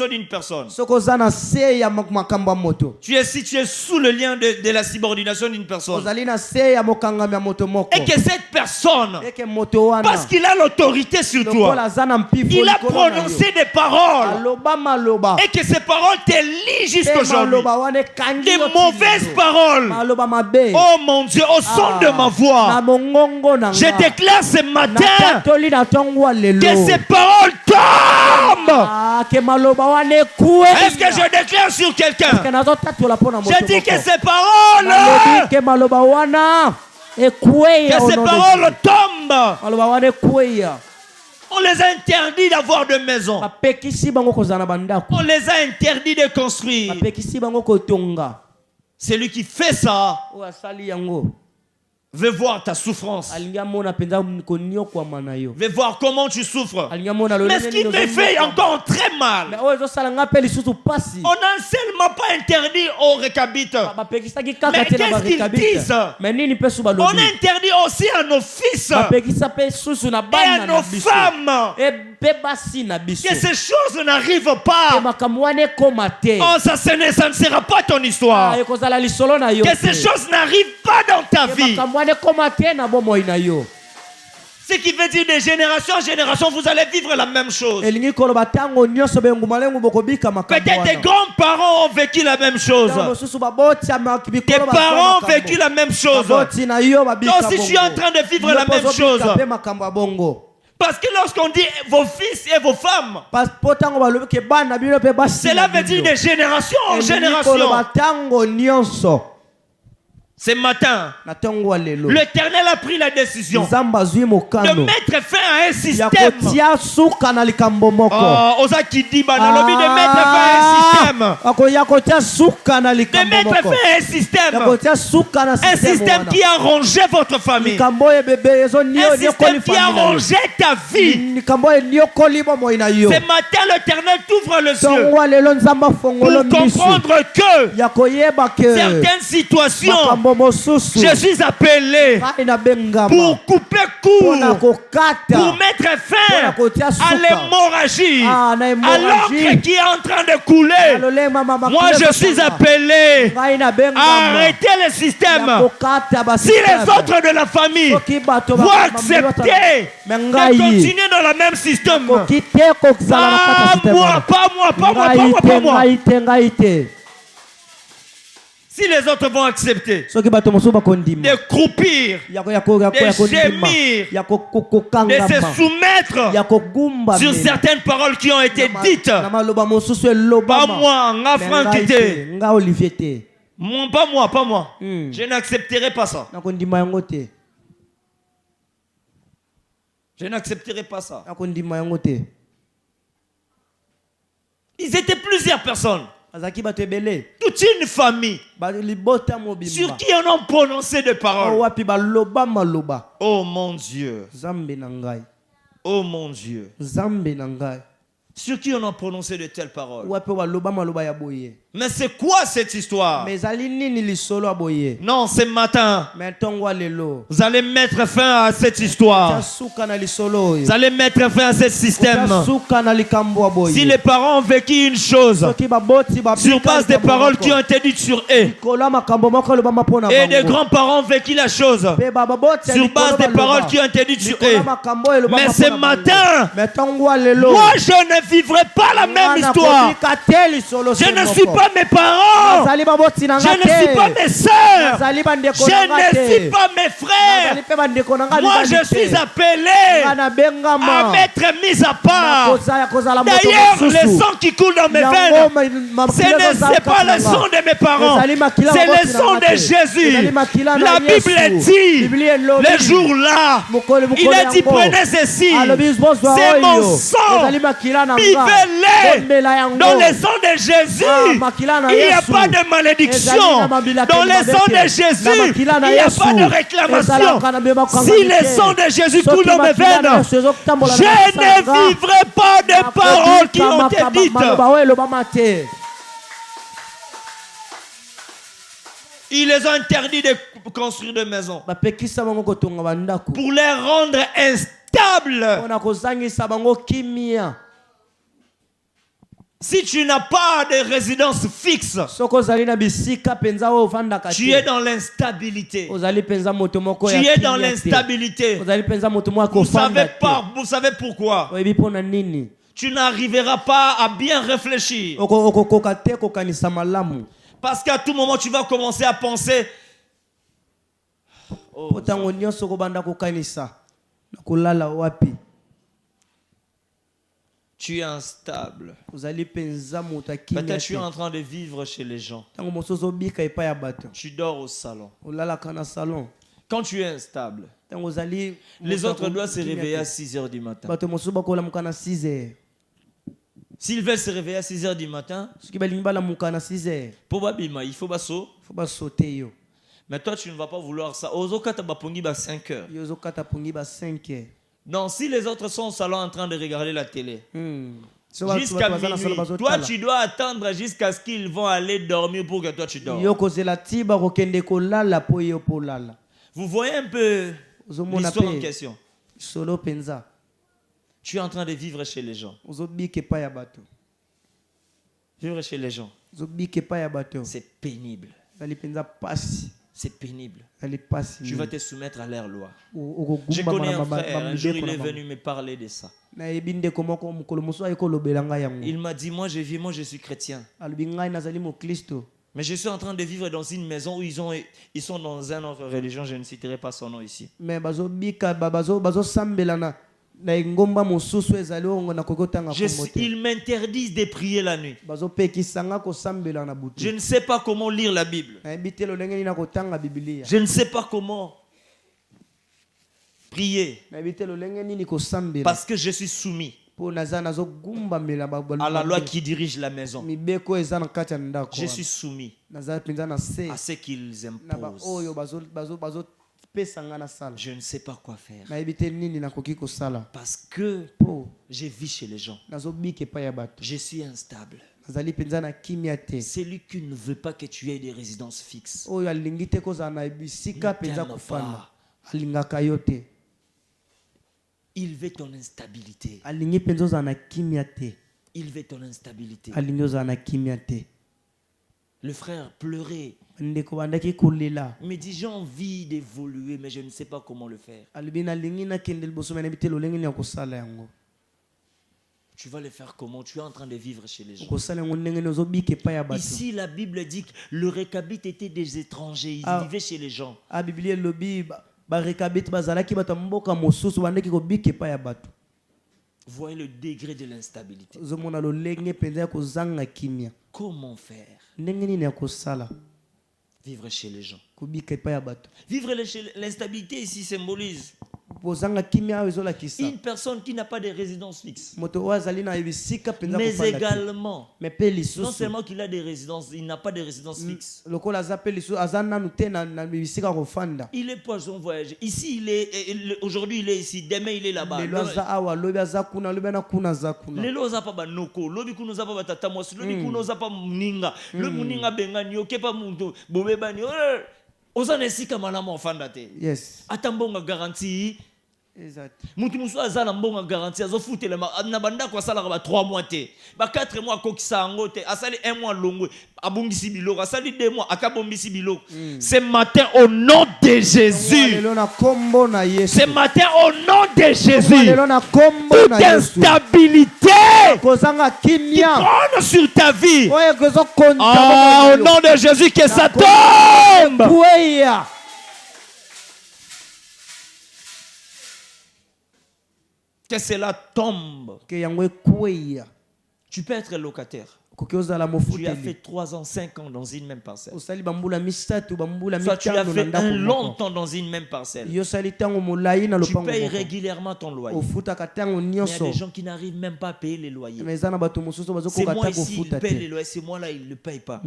d'une personne, soki oza na se ya makambo ya moto si tu es sous le lien de la subordination d'une personne, ozali na se ya mokangami ya moto moko et que cette personne, eke moto wana parce qu'il a l'autorité sur lokola toi, aza na mpifo il a likolo na yo, prononcé des paroles, aloba maloba et que ces paroles te lient mpe jusqu'aujourd'hui. maloba wana ekangi Des yo ti mauvaises lelo. paroles. maloba mabe Oh mon Dieu, au son de ma na voix, mongongo na je nga déclare ce matin natatoli na ntongo ya lelo que ces paroles tombent. ke maloba wana ekue Est-ce que je déclare sur ke quelqu'un? nazotatola mpo na moto Je dis que moko. ces paroles, Nalobi ke maloba wana ekweya que ces paroles tombent. maloba wana ekweya On les a interdits d'avoir de maison. bapekisi bango kozala na bandako On les a interdits de construire. bapekisi bango kotonga Celui qui fait ça oyo asali yango veut voir ta souffrance. alingi amona mpenza koniokwama na yo Veut voir comment tu souffres. alingi amona Mais ce qui me fait encore très mal, oyo ezosala nga mpe lisusu pasi on n'a seulement pas interdit aux récabites. bapekisaki Mais kaka te na qu'est-ce qu'ils barekabite disent? me nini mpe su On balobi interdit aussi à nos fils bapekisa mpe susu na et à bana na nos biso femmes mpe basi na biso que ces choses n'arrivent ke pas. makambo wana ekoma te Oh, ça ne sera pas ton histoire. ekozala lisolo na yo Que ces choses n'arrivent pas dans ta ke vie. makambo wana ekoma te na bomoi na yo Ce qui veut dire de génération en génération, vous allez vivre la même chose. elingi koloba ntango nyonso benguma lengu bokobika makambo Peut-être tes wana grands-parents ont vécu la même chose. ntango mosusu baboti ya Tes parents ont vécu la même chose. baboti na yo babika Toi aussi, tu es en train de vivre la même chose. mpe makambo ya bongo Parce que lorsqu'on dit vos fils et vos femmes, po ntango balobi ke bana bino mpe basi cela veut dire de génération en koloba génération. ntango nyonso Ce matin, na ntongo ya lelo l'Éternel a pris la décision nzambe azwi de mokano mettre fin à un ya système. kotia suka na likambo moko Oh, oza kidiba na lobi de mettre fin à un système. ya kotia suka na De likambo mettre moko fin à un ya système. kotia suka na Un système qui a rongé votre famille. likambo oyo ebebe Un système qui a rongé ta vie. likambo oyo eniokoli bomoi na yo Ce matin, l'Éternel t'ouvre les yeux ntongo ya lelo nzambe afongolo pour miso comprendre que ya koyeba ke certaines situations, makambo mosusu je suis appelé ngai nabengama pour couper mpona court, kokata pour mettre fin mpona kotia à suka l'hémorragie, na à hémorragie l'encre qui est en train de couler. Moi, je suis appelé ngai à nabengama arrêter le ya système. kokata Si les autres de la famille soki bato vont accepter me de ngai continuer dans le même système, koki te kozala na kati ya pas systeme moi, wana. pas moi, pas moi, pas ngai moi, te pas moi. ngai te Si les autres vont accepter soki bato mosusu bakondima de croupir, ya de kondima gémir, ya de se kokangama soumettre ya kogumba sur certaines paroles qui ont été dites, na maloba mosusu pas elobama moi, nga Me Franck ngai te. te, nga Olivier te Pas moi, pas moi. Hmm. Je n'accepterai pas ça. nakondima yango te Je n'accepterai pas ça. nakondima yango te Ils étaient plusieurs personnes, azalaki bato ebele toute une famille, libota sur mobimba qui on a prononcé des paroles. wapi baloba maloba Oh mon Dieu, nzambe na ngai oh mon Dieu, nzambe na ngai sur qui on a prononcé de telles paroles. wapi baloba maloba ya boye Mais c'est quoi cette histoire? mais ezali nini lisolo ya boye Non, ce matin, me ntongo ya lelo vous allez mettre fin à cette histoire. tia suka na lisolo oyo Vous allez mettre fin à ce système. tia suka na likambo ya boye Si les parents ont vécu une chose soki baboti sur base des paroles qui ont été dites sur eux, likolo ya makambo moko elobama mpo na et des bango grands-parents ont vécu la chose mpe baboti sur base des paroles qui ont été dites sur eux. Mais ce matin, me ntongo ya lelo moi je ne vivrai pas la même histoire. nakobika te lisolo Je ne suis pas pas mes parents. nazali baboti na Je nga ne suis te. pas mes sœurs. nazali bandeko Je na nga ne te. suis pas mes frères. nazali pe bandeko na nga Moi, mibali je te. suis appelé nga nabengama à m'être mis à part. kozala moto D'ailleurs, mosusu. le sang qui coule dans mes Yango, veines, c'est pas le sang de mes parents, c'est le sang de Jésus. La Bible dit, le jour-là, il a dit prenez ceci, c'est mon sang, buvez-les. Dans le sang de Jésus, il n'y a pas de malédiction. Dans le sang de Jésus, il n'y a pas de réclamation. Si le sang de Jésus coule dans mes veines, je ne vivrai pas des paroles qui ont été dites. Ils les ont interdit de construire des maisons pour les rendre instables. Si tu n'as pas de résidence fixe, tu es dans l'instabilité. Tu es dans l'instabilité. Vous savez pourquoi? Tu n'arriveras pas à bien réfléchir. Parce qu'à tout moment, tu vas commencer à penser. Oh, tu es instable. Peut-être tu es en train de vivre chez les gens. Tu dors au salon. Quand tu es instable, les autres doivent se réveiller à 6 h du matin. S'ils veulent se réveiller à 6 h du matin, il faut sauter. Mais toi, tu ne vas pas vouloir ça. 5 h. Donc, si les autres sont au salon en train de regarder la télé, jusqu'à minuit, toi, tu dois attendre jusqu'à ce qu'ils vont aller dormir pour que toi, tu dors. Vous voyez un peu l'histoire en question. Tu es en train de vivre chez les gens. Vivre chez les gens, c'est pénible. C'est pénible. Tu vas te soumettre à leur loi. Je connais un frère, un jour il est venu me parler de ça. Il m'a dit, moi je suis chrétien. Mais je suis en train de vivre dans une maison où ils sont dans une autre religion, je ne citerai pas son nom ici. Ils m'interdisent de prier la nuit. Je ne sais pas comment lire la Bible. Je ne sais pas comment prier. Parce que je suis soumis à la loi qui dirige la maison. Je suis soumis à ce qu'ils imposent. Je ne sais pas quoi faire. Parce que je vis chez les gens. Je suis instable. Celui qui ne veut pas que tu aies des résidences fixes ne t'aime pas. Il veut ton instabilité. Il veut ton instabilité. Le frère pleurait. Il me dit, j'ai envie d'évoluer, mais je ne sais pas comment le faire. Tu vas le faire comment? Tu es en train de vivre chez les gens. Ici, la Bible dit que le Récabite était des étrangers. Ils vivaient chez les gens. Voyez le degré de l'instabilité. Comment faire? Vivre chez les gens. Vivre l'instabilité ici symbolise une personne qui n'a pas de résidence fixe. Mais également, non seulement qu'il a des résidences, il n'a pas de résidence fixe. Il est poisson voyager. Ici, aujourd'hui, il est ici. Demain, il est là-bas. Yes. Atambonga garantie Exact. Mutu musu aza na mbongo garantie azo futela na banda ko sala ba 3 mois te. Ba 4 mois ko kisango te. Asali 1 mois longo. Abongisi biloko. Asali 2 mois akabombisi biloko. Ce matin au nom de Jésus. Ce matin au nom de Jésus. Toute instabilité qui trône sur ta vie. Au nom de Jésus que ça tombe. Que cela tombe. Tu peux être locataire. Tu as fait 3 ans, 5 ans dans une même parcelle. Soit tu as fait un long temps dans une même parcelle. Tu payes régulièrement ton loyer. Mais il y a des gens qui n'arrivent même pas à payer les loyers. C'est moi ici, il paye les loyers. C'est moi là, il ne le paye pas.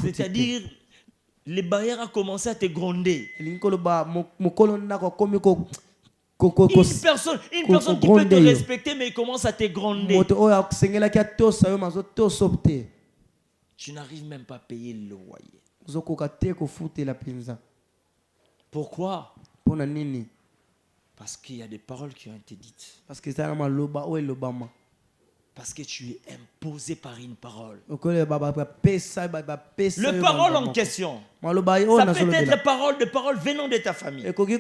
C'est-à-dire, les bailleurs ont commencé à te gronder. Une personne qui peut te respecter mais il commence à te gronder. Tu n'arrives même pas à payer le loyer. Pourquoi? Parce qu'il y a des paroles qui ont été dites. Parce que tu es imposé par une parole. Le parole en question. Ça peut être des paroles venant de ta famille. Ça peut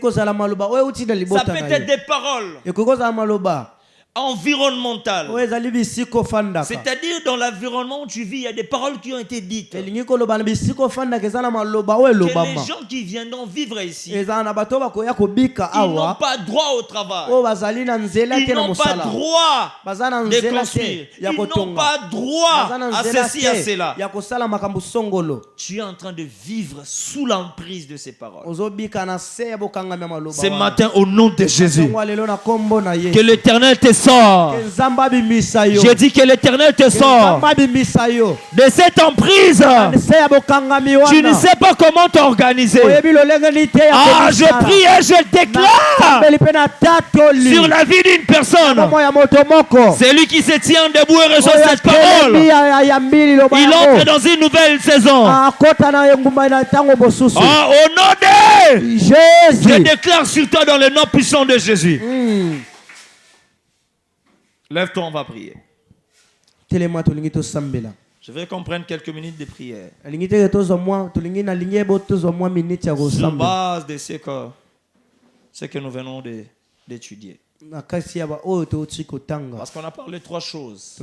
être des paroles environnementales. C'est-à-dire dans l'environnement où tu vis, il y a des paroles qui ont été dites. Que les gens qui viendront vivre ici, ils n'ont pas droit au travail. Ils n'ont pas droit de construire. Ils n'ont pas droit à ceci, à cela. Tu es en train de vivre sous l'emprise de ces paroles. Ce matin, au nom de Jésus, que l'Éternel te sort. Je dis que l'Éternel te sort de cette emprise. Tu ne sais pas comment t'organiser. Ah, je prie et je déclare sur la vie d'une personne. Celui qui se tient debout et reçoit cette parole, il entre dans une nouvelle saison. Au nom de Jésus, je déclare sur toi dans le nom puissant de Jésus. Lève-toi, on va prier. Je vais qu'on prenne quelques minutes de prière. Sur la base de ce que nous venons d'étudier. Parce qu'on a parlé de 3 choses.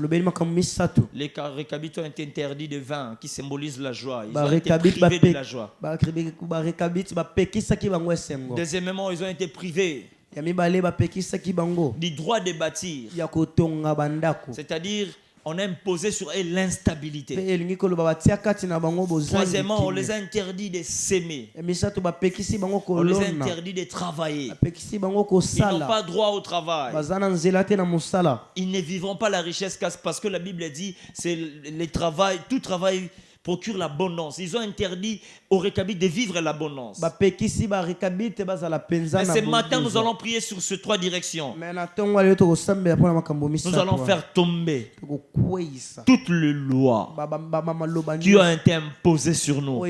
Les récabites ont été interdits de vin qui symbolise la joie. Ils ont été privés de la joie. Deuxièmement, ils ont été privés du droit de bâtir. C'est-à-dire, on a imposé sur eux l'instabilité. Troisièmement, on les a interdits de s'aimer. On les a interdits de travailler. Ils n'ont pas droit au travail. Ils ne vivront pas la richesse parce que la Bible dit c'est le travail, tout travail procure l'abondance. Ils ont interdit aux récabites de vivre l'abondance. Mais ce matin, nous allons prier sur ces 3 directions. Nous allons faire tomber toutes les lois qui ont été imposées sur nous.